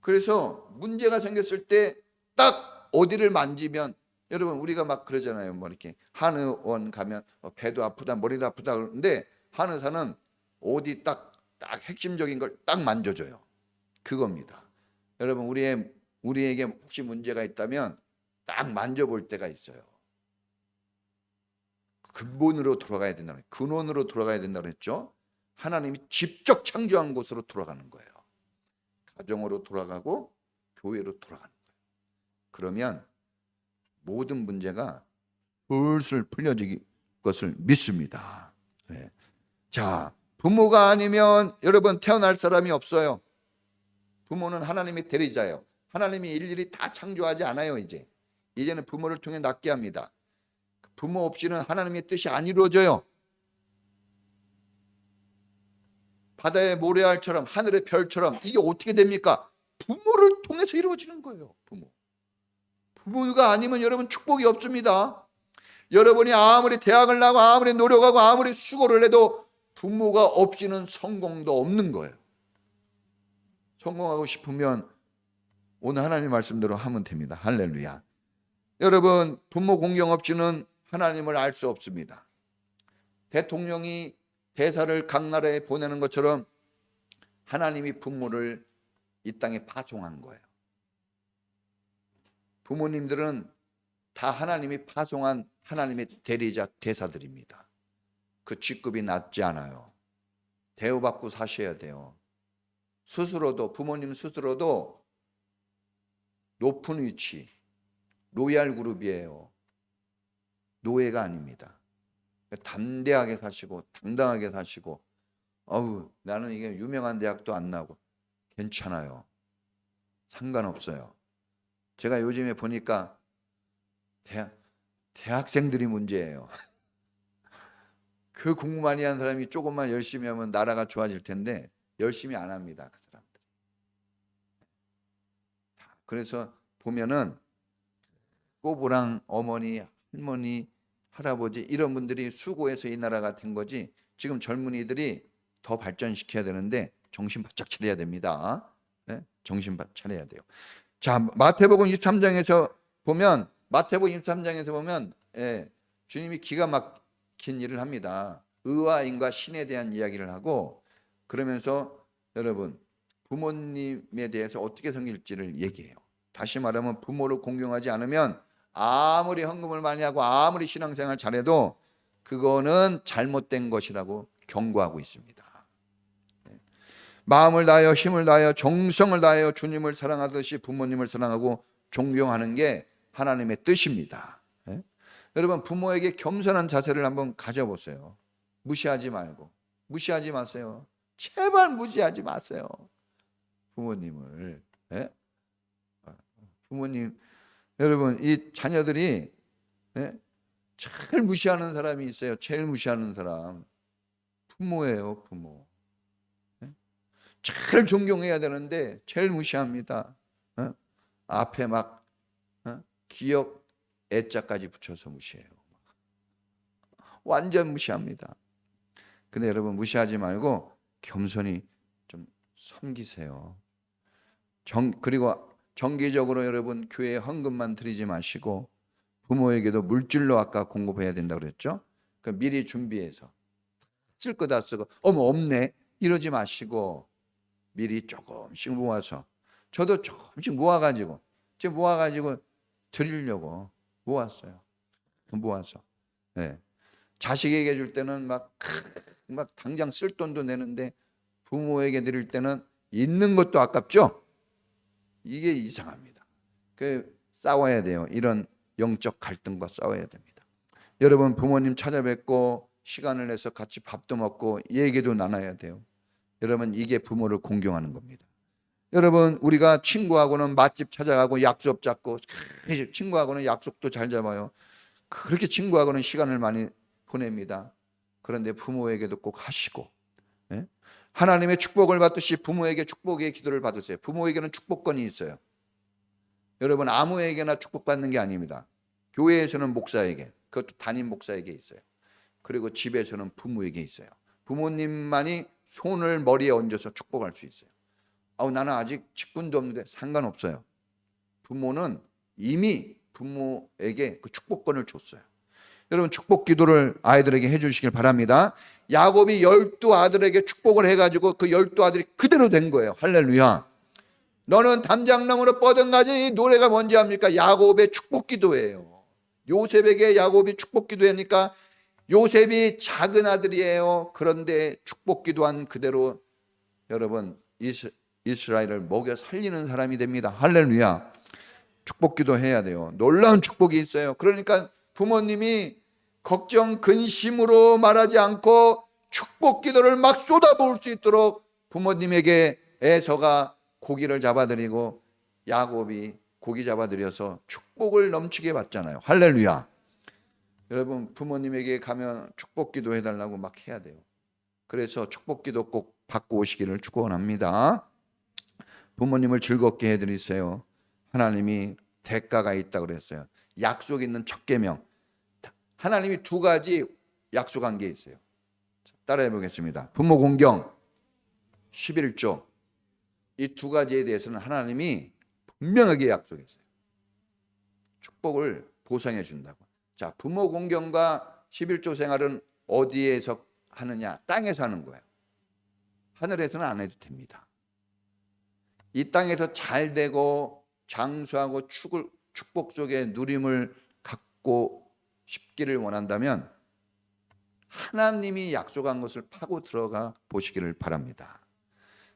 C: 그래서 문제가 생겼을 때 딱 어디를 만지면 여러분 우리가 막 그러잖아요. 뭐 이렇게 한의원 가면 배도 아프다 머리도 아프다 그러는데 한의사는 어디 딱 핵심적인 걸 딱 만져줘요. 그겁니다. 여러분 우리에게 혹시 문제가 있다면 딱 만져볼 때가 있어요. 근본으로 돌아가야 된다는 거예요. 근원으로 돌아가야 된다고 그랬죠. 하나님이 직접 창조한 곳으로 돌아가는 거예요. 가정으로 돌아가고 교회로 돌아가는 거예요. 그러면 모든 문제가 슬슬 풀려질 것을 믿습니다. 네. 자, 부모가 아니면 여러분 태어날 사람이 없어요. 부모는 하나님의 대리자예요. 하나님이 일일이 다 창조하지 않아요. 이제는 부모를 통해 낳게 합니다. 부모 없이는 하나님의 뜻이 안 이루어져요. 바다의 모래알처럼 하늘의 별처럼 이게 어떻게 됩니까? 부모를 통해서 이루어지는 거예요. 부모가 아니면 여러분 축복이 없습니다. 여러분이 아무리 대학을 나고 아무리 노력하고 아무리 수고를 해도 부모가 없이는 성공도 없는 거예요. 성공하고 싶으면 오늘 하나님 말씀대로 하면 됩니다. 할렐루야. 여러분 부모 공경 없이는 하나님을 알 수 없습니다. 대통령이 대사를 각 나라에 보내는 것처럼 하나님이 부모를 이 땅에 파송한 거예요. 부모님들은 다 하나님이 파송한 하나님의 대리자 대사들입니다. 그 직급이 낮지 않아요. 대우받고 사셔야 돼요. 스스로도 부모님 스스로도 높은 위치 로얄 그룹이에요. 노예가 아닙니다. 담대하게 사시고 당당하게 사시고 나는 이게 유명한 대학도 안 나고 괜찮아요. 상관없어요. 제가 요즘에 보니까 대학생들이 문제예요. 그 공부 많이 한 사람이 조금만 열심히 하면 나라가 좋아질 텐데 열심히 안 합니다. 그 사람들. 그래서 보면은 꼬부랑 어머니, 할머니, 할아버지 이런 분들이 수고해서 이 나라가 된 거지 지금 젊은이들이 더 발전시켜야 되는데 정신 바짝 차려야 됩니다. 네? 정신 바짝 차려야 돼요. 자, 마태복음 23장에서 보면 주님이 기가 막힌 일을 합니다. 의와 인과 신에 대한 이야기를 하고 그러면서 여러분 부모님에 대해서 어떻게 섬길지를 얘기해요. 다시 말하면 부모를 공경하지 않으면 아무리 헌금을 많이 하고 아무리 신앙생활 잘해도 그거는 잘못된 것이라고 경고하고 있습니다. 마음을 다하여 힘을 다하여 정성을 다하여 주님을 사랑하듯이 부모님을 사랑하고 존경하는 게 하나님의 뜻입니다. 여러분 부모에게 겸손한 자세를 한번 가져보세요. 무시하지 말고 무시하지 마세요. 제발 무시하지 마세요. 부모님을. 부모님 여러분 이 자녀들이 제일 무시하는 사람이 있어요. 제일 무시하는 사람 부모예요. 부모. 제일 존경해야 되는데 제일 무시합니다. 앞에 막 기억 애자까지 붙여서 무시해요. 완전 무시합니다. 근데 여러분 무시하지 말고 겸손히 좀 섬기세요. 그리고 정기적으로 여러분 교회에 헌금만 드리지 마시고 부모에게도 물질로 아까 공급해야 된다고 그랬죠. 그러니까 미리 준비해서 쓸 거 다 쓰고 어머 없네 이러지 마시고 미리 조금씩 모아서 저도 조금씩 모아가지고 드리려고 모았어요. 모아서 자식에게 줄 때는 막 당장 쓸 돈도 내는데 부모에게 드릴 때는 있는 것도 아깝죠. 이게 이상합니다. 싸워야 돼요. 이런 영적 갈등과 싸워야 됩니다. 여러분 부모님 찾아뵙고 시간을 내서 같이 밥도 먹고 얘기도 나눠야 돼요. 여러분 이게 부모를 공경하는 겁니다. 여러분 우리가 친구하고는 맛집 찾아가고 약속 잡고 친구하고는 약속도 잘 잡아요. 그렇게 친구하고는 시간을 많이 보냅니다. 그런데 부모에게도 꼭 하시고 하나님의 축복을 받듯이 부모에게 축복의 기도를 받으세요. 부모에게는 축복권이 있어요. 여러분 아무에게나 축복받는 게 아닙니다. 교회에서는 목사에게, 그것도 담임 목사에게 있어요. 그리고 집에서는 부모에게 있어요. 부모님만이 손을 머리에 얹어서 축복할 수 있어요. 나는 아직 직분도 없는데 상관없어요. 부모는 이미 부모에게 그 축복권을 줬어요. 여러분 축복 기도를 아이들에게 해주시길 바랍니다. 야곱이 12아들에게 축복을 해가지고 그 12아들이 그대로 된 거예요. 할렐루야. 너는 담장나무로 뻗은가지. 이 노래가 뭔지 압니까? 야곱의 축복 기도예요. 요셉에게 야곱이 축복 기도하니까 요셉이 작은 아들이에요. 그런데 축복 기도한 그대로 여러분 이스라엘을 먹여 살리는 사람이 됩니다. 할렐루야. 축복 기도해야 돼요. 놀라운 축복이 있어요. 그러니까 부모님이 걱정 근심으로 말하지 않고 축복 기도를 막 쏟아부을 수 있도록 부모님에게 에서가 고기를 잡아드리고 야곱이 고기 잡아드려서 축복을 넘치게 받잖아요. 할렐루야. 여러분 부모님에게 가면 축복 기도 해달라고 막 해야 돼요. 그래서 축복 기도 꼭 받고 오시기를 축원합니다. 부모님을 즐겁게 해드리세요. 하나님이 대가가 있다고 그랬어요. 약속 있는 첫 계명. 하나님이 두 가지 약속한 게 있어요. 따라해 보겠습니다. 부모 공경 11조. 이 두 가지에 대해서는 하나님이 분명하게 약속했어요. 축복을 보상해 준다고. 자, 부모 공경과 11조 생활은 어디에서 하느냐? 땅에서 하는 거예요. 하늘에서는 안 해도 됩니다. 이 땅에서 잘 되고 장수하고 축복 속의 누림을 갖고 싶기를 원한다면 하나님이 약속한 것을 파고 들어가 보시기를 바랍니다.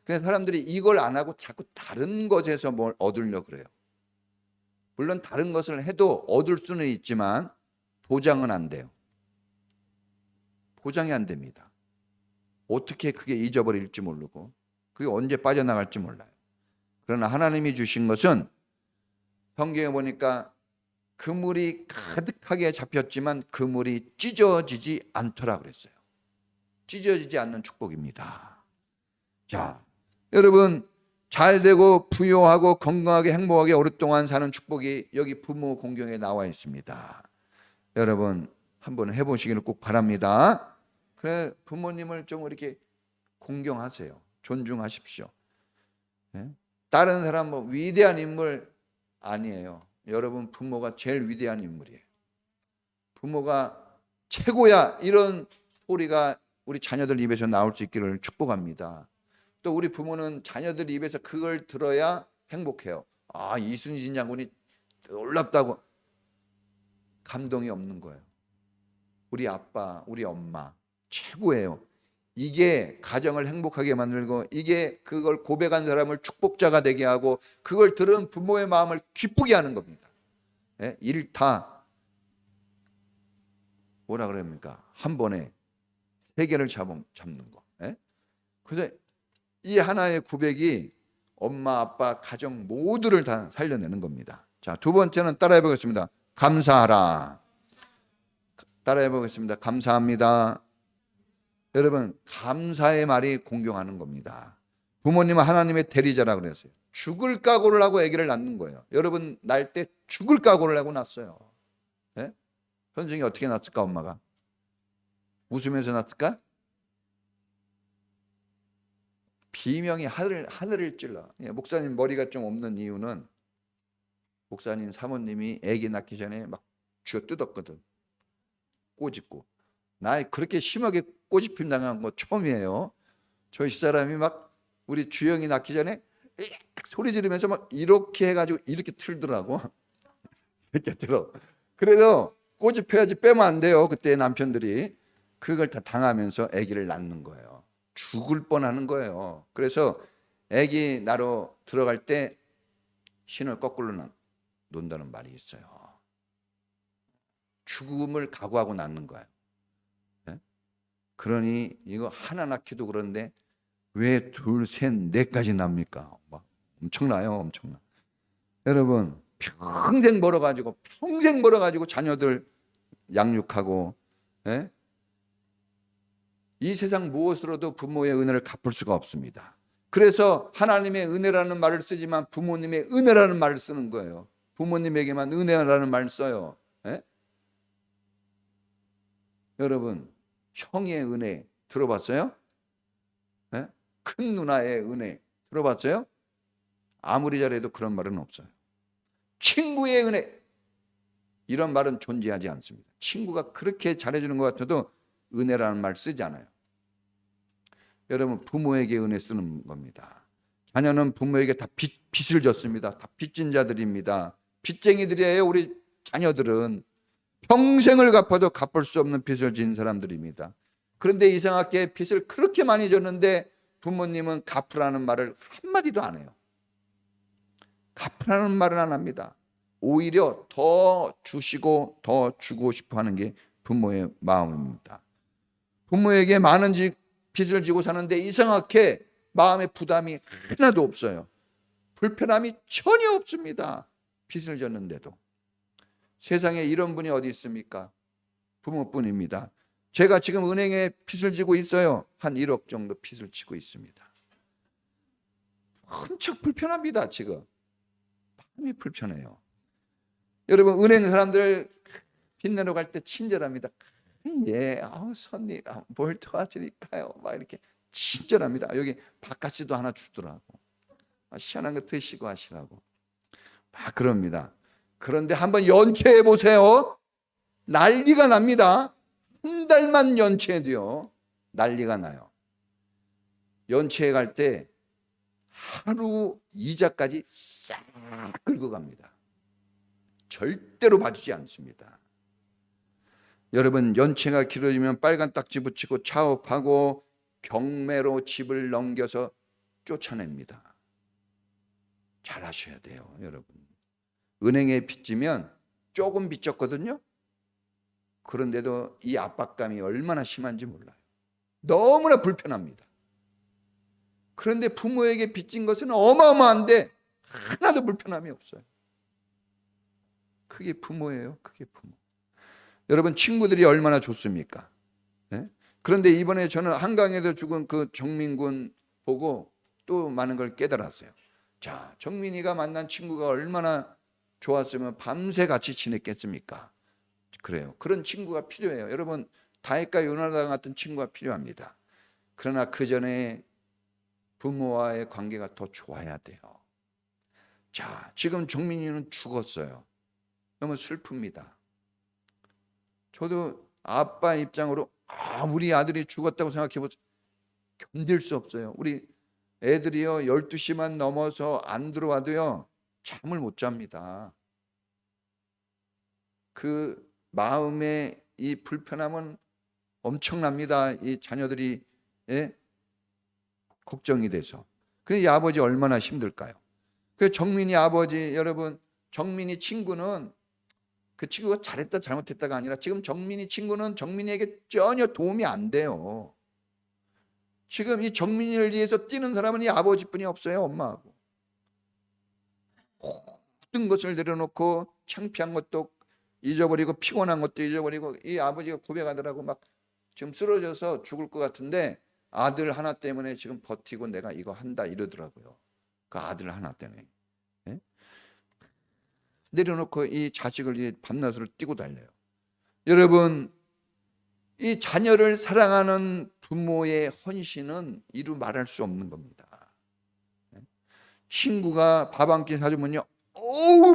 C: 그래서 사람들이 이걸 안 하고 자꾸 다른 것에서 뭘 얻으려고 그래요. 물론 다른 것을 해도 얻을 수는 있지만 보장은 안 돼요. 보장이 안 됩니다. 어떻게 그게 잊어버릴지 모르고 그게 언제 빠져나갈지 몰라요. 그러나 하나님이 주신 것은 성경에 보니까 그물이 가득하게 잡혔지만 그물이 찢어지지 않더라 그랬어요. 찢어지지 않는 축복입니다. 자, 여러분 잘 되고 부유하고 건강하게 행복하게 오랫동안 사는 축복이 여기 부모 공경에 나와 있습니다. 여러분 한번 해보시기를 꼭 바랍니다. 그래 부모님을 좀 이렇게 공경하세요. 존중하십시오. 다른 사람 뭐 위대한 인물 아니에요. 여러분 부모가 제일 위대한 인물이에요. 부모가 최고야 이런 소리가 우리 자녀들 입에서 나올 수 있기를 축복합니다. 또 우리 부모는 자녀들 입에서 그걸 들어야 행복해요. 아, 이순신 장군이 놀랍다고. 감동이 없는 거예요. 우리 아빠, 우리 엄마 최고예요. 이게 가정을 행복하게 만들고 이게 그걸 고백한 사람을 축복자가 되게 하고 그걸 들은 부모의 마음을 기쁘게 하는 겁니다. 일타 뭐라 그럽니까? 한 번에 세 개를 잡는 거. 그래서 이 하나의 고백이 엄마, 아빠, 가정 모두를 다 살려내는 겁니다. 자, 두 번째는 따라해 보겠습니다. 감사하라. 따라해 보겠습니다. 감사합니다. 여러분 감사의 말이 공경하는 겁니다. 부모님은 하나님의 대리자라 그랬어요. 죽을 각오를 하고 아기를 낳는 거예요. 여러분 낳을 때 죽을 각오를 하고 낳았어요. 선생님이 어떻게 낳았을까? 엄마가 웃으면서 낳았을까? 비명이 하늘을 찔러. 목사님 머리가 좀 없는 이유는 목사님 사모님이 아기 낳기 전에 막 쥐어 뜯었거든. 꼬집고. 나 그렇게 심하게 꼬집힘 당한 거 처음이에요. 저 집사람이 막 우리 주영이 낳기 전에 소리 지르면서 막 이렇게 해가지고 이렇게 틀더라고. 이렇게 틀어. 그래서 꼬집혀야지 빼면 안 돼요. 그때 남편들이 그걸 다 당하면서 아기를 낳는 거예요. 죽을 뻔하는 거예요. 그래서 아기 낳으러 들어갈 때 신을 거꾸로 놓는다는 말이 있어요. 죽음을 각오하고 낳는 거예요. 그러니 이거 하나 낳기도 그런데 왜 둘, 셋, 넷까지 납니까? 막 엄청나요, 엄청나. 여러분 평생 벌어가지고 자녀들 양육하고, 이 세상 무엇으로도 부모의 은혜를 갚을 수가 없습니다. 그래서 하나님의 은혜라는 말을 쓰지만 부모님의 은혜라는 말을 쓰는 거예요. 부모님에게만 은혜라는 말을 써요. 여러분 형의 은혜 들어봤어요? 큰 누나의 은혜 들어봤어요? 아무리 잘해도 그런 말은 없어요. 친구의 은혜 이런 말은 존재하지 않습니다. 친구가 그렇게 잘해주는 것 같아도 은혜라는 말 쓰지 않아요. 여러분, 부모에게 은혜 쓰는 겁니다. 자녀는 부모에게 다 빚을 졌습니다. 다 빚진 자들입니다. 빚쟁이들이에요. 우리 자녀들은 평생을 갚아도 갚을 수 없는 빚을 진 사람들입니다. 그런데 이상하게 빚을 그렇게 많이 졌는데 부모님은 갚으라는 말을 한마디도 안 해요. 갚으라는 말을 안 합니다. 오히려 더 주시고 더 주고 싶어 하는 게 부모의 마음입니다. 부모에게 많은 빚을 지고 사는데 이상하게 마음의 부담이 하나도 없어요. 불편함이 전혀 없습니다. 빚을 졌는데도. 세상에 이런 분이 어디 있습니까? 부모뿐입니다. 제가 지금 은행에 빚을 지고 있어요. 한 1억 정도 빚을 지고 있습니다. 한척 불편합니다. 지금 마음이 불편해요. 여러분, 은행 사람들 빚 내러 갈 때 친절합니다. 예, 손님 뭘 도와드릴까요? 막 이렇게 친절합니다. 여기 바카스도 하나 주더라고. 시원한 거 드시고 하시라고 막 그럽니다. 그런데 한번 연체해 보세요. 난리가 납니다. 한 달만 연체해도요 난리가 나요. 연체해 갈 때 하루 이자까지 싹 긁어 갑니다. 절대로 봐주지 않습니다. 여러분, 연체가 길어지면 빨간 딱지 붙이고 차업하고 경매로 집을 넘겨서 쫓아냅니다. 잘하셔야 돼요, 여러분. 은행에 빚지면 조금 빚졌거든요. 그런데도 이 압박감이 얼마나 심한지 몰라요. 너무나 불편합니다. 그런데 부모에게 빚진 것은 어마어마한데 하나도 불편함이 없어요. 그게 부모예요. 그게 부모. 여러분, 친구들이 얼마나 좋습니까? 네? 그런데 이번에 저는 한강에서 죽은 그 정민군 보고 또 많은 걸 깨달았어요. 자, 정민이가 만난 친구가 얼마나 좋았으면 밤새 같이 지냈겠습니까? 그래요. 그런 친구가 필요해요. 여러분, 다윗과 요나단 같은 친구가 필요합니다. 그러나 그 전에 부모와의 관계가 더 좋아야 돼요. 자, 지금 정민이는 죽었어요. 너무 슬픕니다. 저도 아빠 입장으로 우리 아들이 죽었다고 생각해 보세요. 견딜 수 없어요. 우리 애들이요 12시만 넘어서 안 들어와도요 잠을 못 잡니다. 그 마음의 이 불편함은 엄청납니다. 이 자녀들이 걱정이 돼서. 그 아버지 얼마나 힘들까요? 그 정민이 아버지, 여러분, 정민이 친구는 그 친구가 잘했다 잘못했다가 아니라 지금 정민이 친구는 정민이에게 전혀 도움이 안 돼요. 지금 이 정민이를 위해서 뛰는 사람은 이 아버지뿐이 없어요. 엄마하고. 모든 것을 내려놓고 창피한 것도 잊어버리고 피곤한 것도 잊어버리고 이 아버지가 고백하더라고. 막 지금 쓰러져서 죽을 것 같은데 아들 하나 때문에 지금 버티고 내가 이거 한다 이러더라고요. 그 아들 하나 때문에. 네? 내려놓고 이 자식을 밤낮으로 뛰고 달려요. 여러분, 이 자녀를 사랑하는 부모의 헌신은 이루 말할 수 없는 겁니다. 친구가 밥 한 끼 사주면요,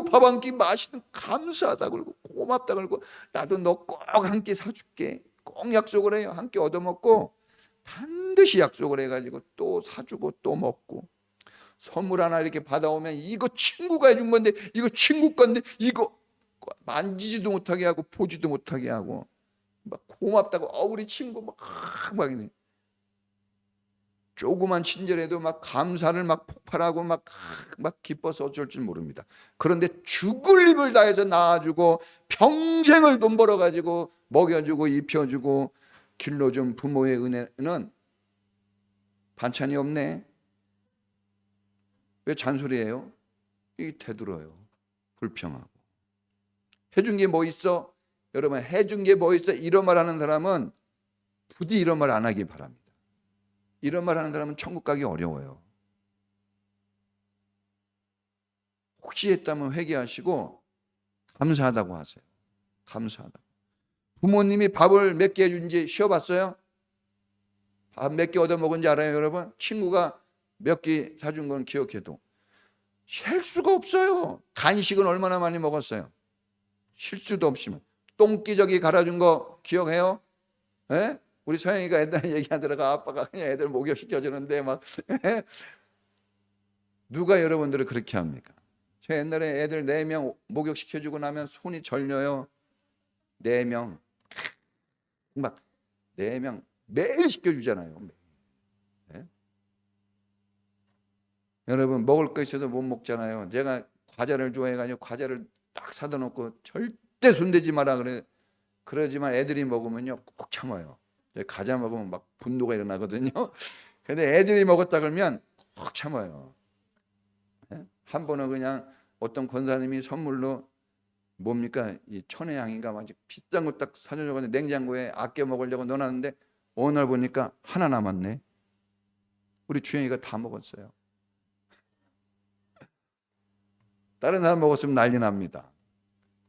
C: 밥 한 끼 맛있는 감사하다 그러고 고맙다 그러고 나도 너 꼭 한 끼 사줄게 꼭 약속을 해요. 한 끼 얻어먹고 반드시 약속을 해가지고 또 사주고 또 먹고 선물 하나 이렇게 받아오면 이거 친구가 해준 건데 이거 친구 건데 이거 만지지도 못하게 하고 보지도 못하게 하고 막 고맙다고 우리 친구 막 조그만 친절해도 막 감사를 막 폭발하고 막 기뻐서 어쩔 줄 모릅니다. 그런데 죽을 힘을 다해서 낳아주고 평생을 돈 벌어가지고 먹여주고 입혀주고 길러준 부모의 은혜는 반찬이 없네. 왜 잔소리해요? 이게 대들어요. 불평하고. 해준 게 뭐 있어? 여러분, 해준 게 뭐 있어? 이런 말 하는 사람은 부디 이런 말 안 하기 바랍니다. 이런 말 하는 사람은 천국 가기 어려워요. 혹시 했다면 회개하시고 감사하다고 하세요. 감사하다고. 부모님이 밥을 몇 개 해준지 쉬어봤어요? 밥 몇 개 얻어먹은지 알아요, 여러분? 친구가 몇 개 사준 건 기억해도 셀 수가 없어요. 간식은 얼마나 많이 먹었어요? 실수도 없이 똥기저귀 갈아준 거 기억해요? 예? 우리 서영이가 옛날에 얘기하더라가 아빠가 그냥 애들 목욕시켜주는데 막 누가 여러분들을 그렇게 합니까? 저 옛날에 애들 4명 목욕시켜주고 나면 손이 절려요. 4명 막 4명 매일 시켜주잖아요. 예? 여러분 먹을 거 있어도 못 먹잖아요. 제가 과자를 좋아해가지고 과자를 딱 사다 놓고 절대 손대지 마라 그래. 그러지만 애들이 먹으면요 꼭 참아요. 과자 먹으면 막 분노가 일어나거든요. 근데 애들이 먹었다 그러면 꼭 참아요. 예? 한 번은 그냥 어떤 권사님이 선물로 뭡니까 이 천혜향인가 막 비싼 거 딱 사줘가지고 냉장고에 아껴 먹으려고 넣어놨는데 어느 날 보니까 하나 남았네. 우리 주영이가 다 먹었어요. 다른 사람 먹었으면 난리 납니다.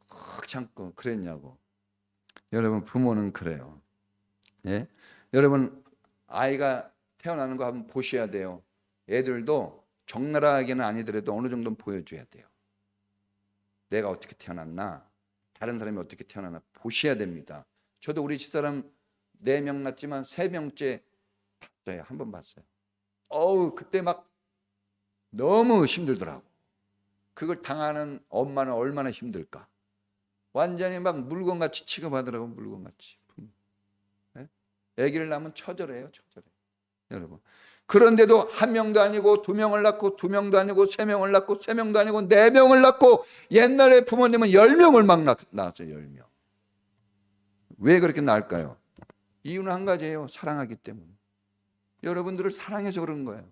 C: 꼭 참고 그랬냐고. 여러분 부모는 그래요. 예? 여러분 아이가 태어나는 거 한번 보셔야 돼요. 애들도 적나라하게는 아니더라도 어느 정도는 보여줘야 돼요. 내가 어떻게 태어났나, 다른 사람이 어떻게 태어났나 보셔야 됩니다. 저도 우리 집사람 4명 낳았지만 3명째 봤어요. 한 번 봤어요. 그때 막 너무 힘들더라고. 그걸 당하는 엄마는 얼마나 힘들까. 완전히 막 물건같이 취급하더라고. 물건같이. 네? 아기를 낳으면 처절해요. 처절해. 여러분. 그런데도 1명도 아니고 2명을 낳고 2명도 아니고 3명을 낳고 3명도 아니고 4명을 낳고 옛날에 부모님은 10명을 막 낳았어요. 10명. 왜 그렇게 낳을까요? 이유는 한 가지예요. 사랑하기 때문에. 여러분들을 사랑해서 그런 거예요.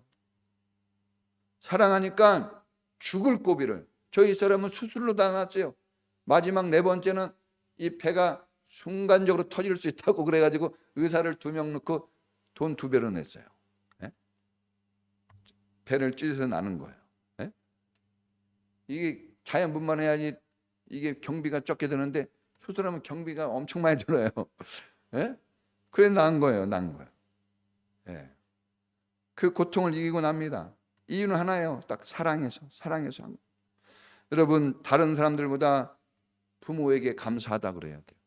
C: 사랑하니까 죽을 고비를. 저희 사람은 수술로 다 낳았어요. 마지막 4번째는 이 배가 순간적으로 터질 수 있다고 그래가지고 의사를 2명 넣고 돈 2배로 냈어요. 네? 배를 찢어서 나는 거예요. 네? 이게 자연분만 해야지 이게 경비가 적게 드는데 수술하면 경비가 엄청 많이 들어요. 네? 그래 난 거예요. 난 거예요. 네. 그 고통을 이기고 납니다. 이유는 하나예요. 딱 사랑해서 한 거예요. 여러분 다른 사람들보다 부모에게 감사하다 그래야 돼요.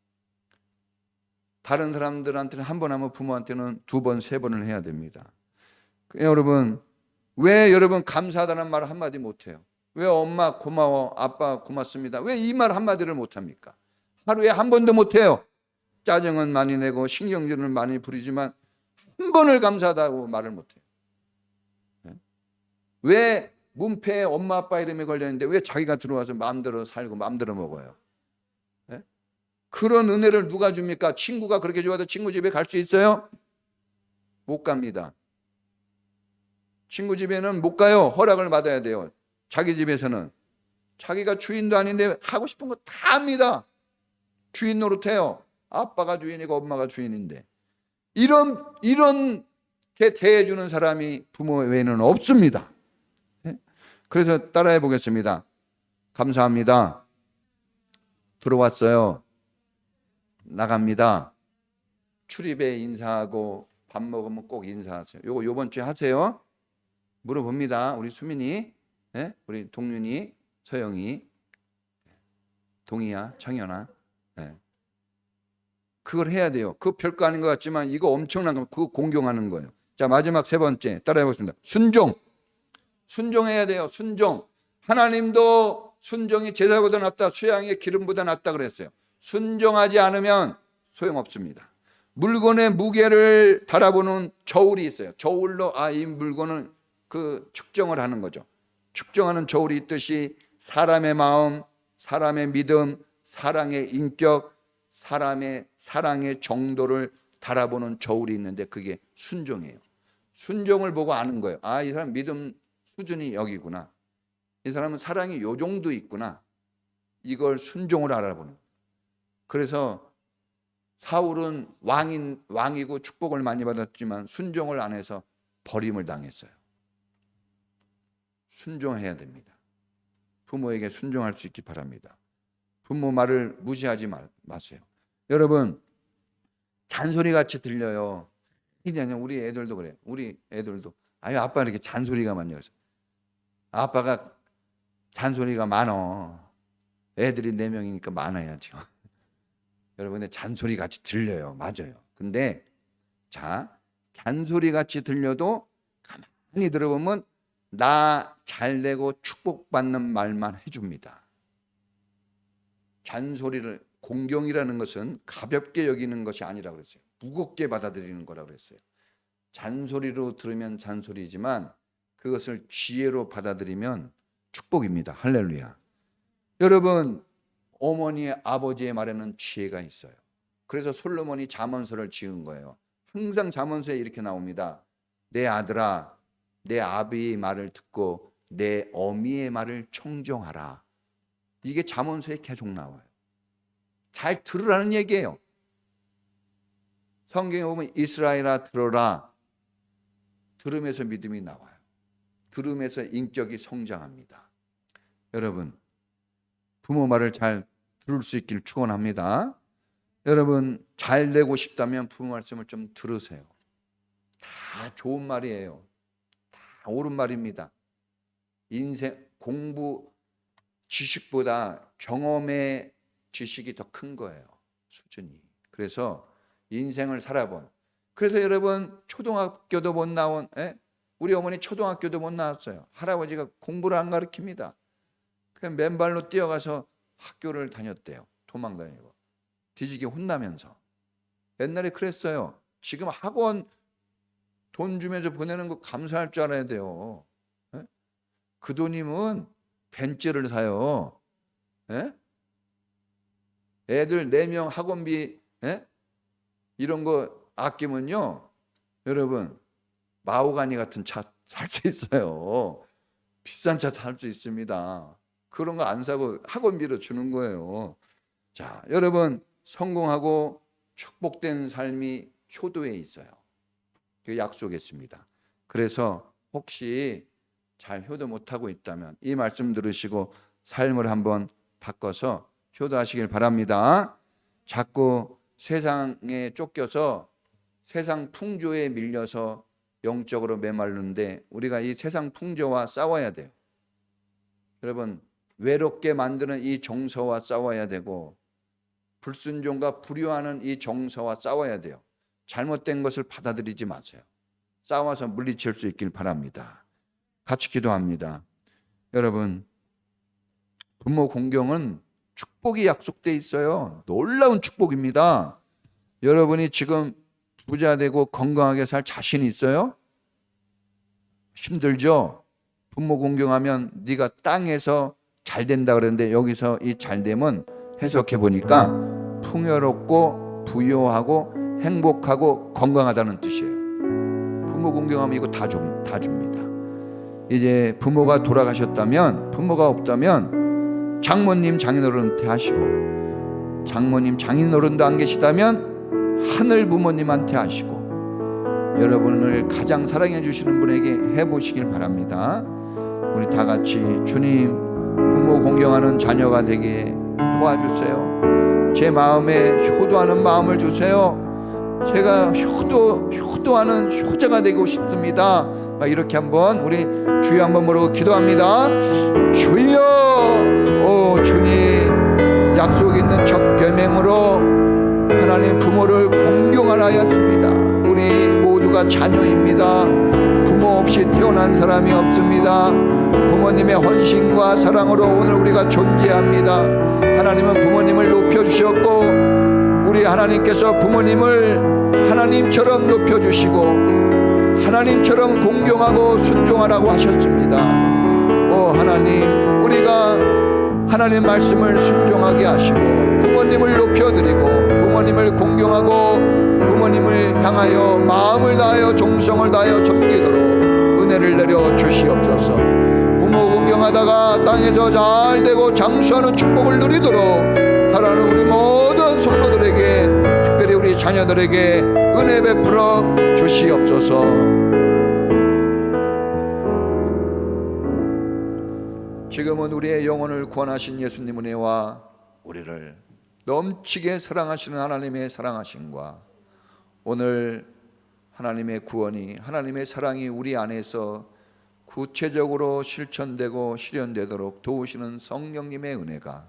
C: 다른 사람들한테는 한 번 하면 부모한테는 2번, 3번을 해야 됩니다. 여러분 왜 여러분 감사하다는 말 한마디 못해요? 왜 엄마 고마워, 아빠 고맙습니다. 왜 이 말 한마디를 못합니까? 하루에 한 번도 못해요. 짜증은 많이 내고 신경질은 많이 부리지만 한 번을 감사하다고 말을 못해요. 왜 문패에 엄마 아빠 이름이 걸려있는데 왜 자기가 들어와서 마음대로 살고 마음대로 먹어요? 네? 그런 은혜를 누가 줍니까? 친구가 그렇게 좋아도 친구 집에 갈 수 있어요? 못 갑니다. 친구 집에는 못 가요. 허락을 받아야 돼요. 자기 집에서는 자기가 주인도 아닌데 하고 싶은 거 다 합니다. 주인 노릇해요. 아빠가 주인이고 엄마가 주인인데 이렇게 대해주는 사람이 부모 외에는 없습니다. 그래서 따라해 보겠습니다. 감사합니다. 들어왔어요. 나갑니다. 출입에 인사하고 밥 먹으면 꼭 인사하세요. 요거 요번 주에 하세요. 물어봅니다. 우리 수민이, 네? 우리 동윤이, 서영이, 동희야, 창현아. 네. 그걸 해야 돼요. 그거 별거 아닌 것 같지만 이거 엄청난 거, 그거 공경하는 거예요. 자, 마지막 3번째 따라해 보겠습니다. 순종. 순종해야 돼요. 순종. 하나님도 순종이 제사보다 낫다, 수양의 기름보다 낫다 그랬어요. 순종하지 않으면 소용없습니다. 물건의 무게를 달아보는 저울이 있어요. 저울로 이 물건은 그 측정을 하는 거죠. 측정하는 저울이 있듯이 사람의 마음, 사람의 믿음, 사랑의 인격, 사람의 사랑의 정도를 달아보는 저울이 있는데 그게 순종이에요. 순종을 보고 아는 거예요. 이 사람 믿음 수준이 여기구나. 이 사람은 사랑이 요 정도 있구나. 이걸 순종을 알아보는 거예요. 그래서 사울은 왕이고 축복을 많이 받았지만 순종을 안 해서 버림을 당했어요. 순종해야 됩니다. 부모에게 순종할 수 있기 바랍니다. 부모 말을 무시하지 마세요. 여러분 잔소리같이 들려요. 그냥 우리 애들도 그래요. 우리 애들도 아빠 이렇게 잔소리가 많냐. 아빠가 잔소리가 많어. 애들이 4명이니까 많아야죠. 여러분의 잔소리 같이 들려요. 맞아요. 근데 자, 잔소리 같이 들려도 가만히 들어보면 나 잘되고 축복받는 말만 해줍니다. 잔소리를, 공경이라는 것은 가볍게 여기는 것이 아니라 그랬어요. 무겁게 받아들이는 거라 그랬어요. 잔소리로 들으면 잔소리지만 그것을 지혜로 받아들이면 축복입니다. 할렐루야. 여러분, 어머니 아버지의 말에는 지혜가 있어요. 그래서 솔로몬이 잠언서를 지은 거예요. 항상 잠언서에 이렇게 나옵니다. 내 아들아, 내 아비의 말을 듣고 내 어미의 말을 청정하라. 이게 잠언서에 계속 나와요. 잘 들으라는 얘기예요. 성경에 보면 이스라엘아 들어라. 들음에서 믿음이 나와요. 들음에서 인격이 성장합니다. 여러분, 부모 말을 잘 들을 수 있길 축원합니다. 여러분, 잘 되고 싶다면 부모 말씀을 좀 들으세요. 다 좋은 말이에요. 다 옳은 말입니다. 인생 공부 지식보다 경험의 지식이 더 큰 거예요. 수준이. 그래서 인생을 살아본. 그래서 여러분, 초등학교도 못 나온, 우리 어머니 초등학교도 못 나왔어요. 할아버지가 공부를 안 가르칩니다. 그냥 맨발로 뛰어가서 학교를 다녔대요. 도망 다니고. 뒤지게 혼나면서. 옛날에 그랬어요. 지금 학원 돈 주면서 보내는 거 감사할 줄 알아야 돼요. 그 돈이면 벤츠를 사요. 애들 4명 학원비 이런 거 아끼면요, 여러분 마호가니 같은 차 살 수 있어요. 비싼 차 살 수 있습니다. 그런 거 안 사고 학원비로 주는 거예요. 자, 여러분, 성공하고 축복된 삶이 효도에 있어요. 그 약속했습니다. 그래서 혹시 잘 효도 못하고 있다면 이 말씀 들으시고 삶을 한번 바꿔서 효도하시길 바랍니다. 자꾸 세상에 쫓겨서 세상 풍조에 밀려서 영적으로 메말르는데 우리가 이 세상 풍조와 싸워야 돼요. 여러분, 외롭게 만드는 이 정서와 싸워야 되고 불순종과 불효하는 이 정서와 싸워야 돼요. 잘못된 것을 받아들이지 마세요. 싸워서 물리칠 수 있길 바랍니다. 같이 기도합니다. 여러분, 부모 공경은 축복이 약속돼 있어요. 놀라운 축복입니다. 여러분이 지금 부자 되고 건강하게 살 자신 있어요? 힘들죠? 부모 공경하면 네가 땅에서 잘 된다 그러는데 여기서 이 잘됨은 해석해 보니까 풍요롭고 부유하고 행복하고 건강하다는 뜻이에요. 부모 공경하면 이거 다 줍니다. 이제 부모가 돌아가셨다면, 부모가 없다면 장모님 장인어른한테 하시고, 장모님 장인어른도 안 계시다면 하늘 부모님한테 하시고, 여러분을 가장 사랑해 주시는 분에게 해보시길 바랍니다. 우리 다 같이 주님, 부모 공경하는 자녀가 되게 도와주세요. 제 마음에 효도하는 마음을 주세요. 제가 효도하는 효자가 되고 싶습니다. 이렇게 한번 우리 주여 한번 모르고 기도합니다. 주여, 오 주님, 약속 있는 첫 계명으로 하나님 부모를 공경하라 하였습니다. 우리 모두가 자녀입니다. 부모 없이 태어난 사람이 없습니다. 부모님의 헌신과 사랑으로 오늘 우리가 존재합니다. 하나님은 부모님을 높여주셨고 우리 하나님께서 부모님을 하나님처럼 높여주시고 하나님처럼 공경하고 순종하라고 하셨습니다. 오 하나님, 우리가 하나님 말씀을 순종하게 하시고 부모님을 높여드리고 부모님을 공경하고 부모님을 향하여 마음을 다하여 정성을 다하여 섬기도록 은혜를 내려 주시옵소서. 부모 공경하다가 땅에서 잘 되고 장수하는 축복을 누리도록 살아가는 우리 모든 성도들에게, 특별히 우리 자녀들에게 은혜 베풀어 주시옵소서. 지금은 우리의 영혼을 구원하신 예수님 은혜와 우리를 넘치게 사랑하시는 하나님의 사랑하심과 오늘 하나님의 구원이, 하나님의 사랑이 우리 안에서 구체적으로 실천되고 실현되도록 도우시는 성령님의 은혜가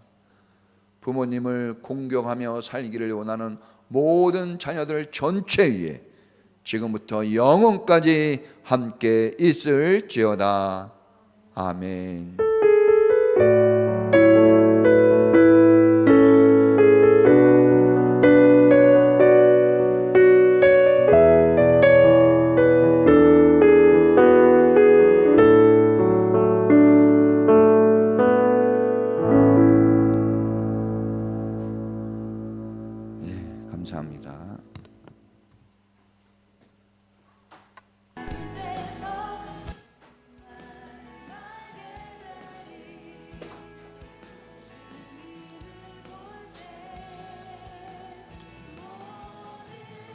C: 부모님을 공경하며 살기를 원하는 모든 자녀들 전체 위에 지금부터 영원까지 함께 있을지어다. 아멘.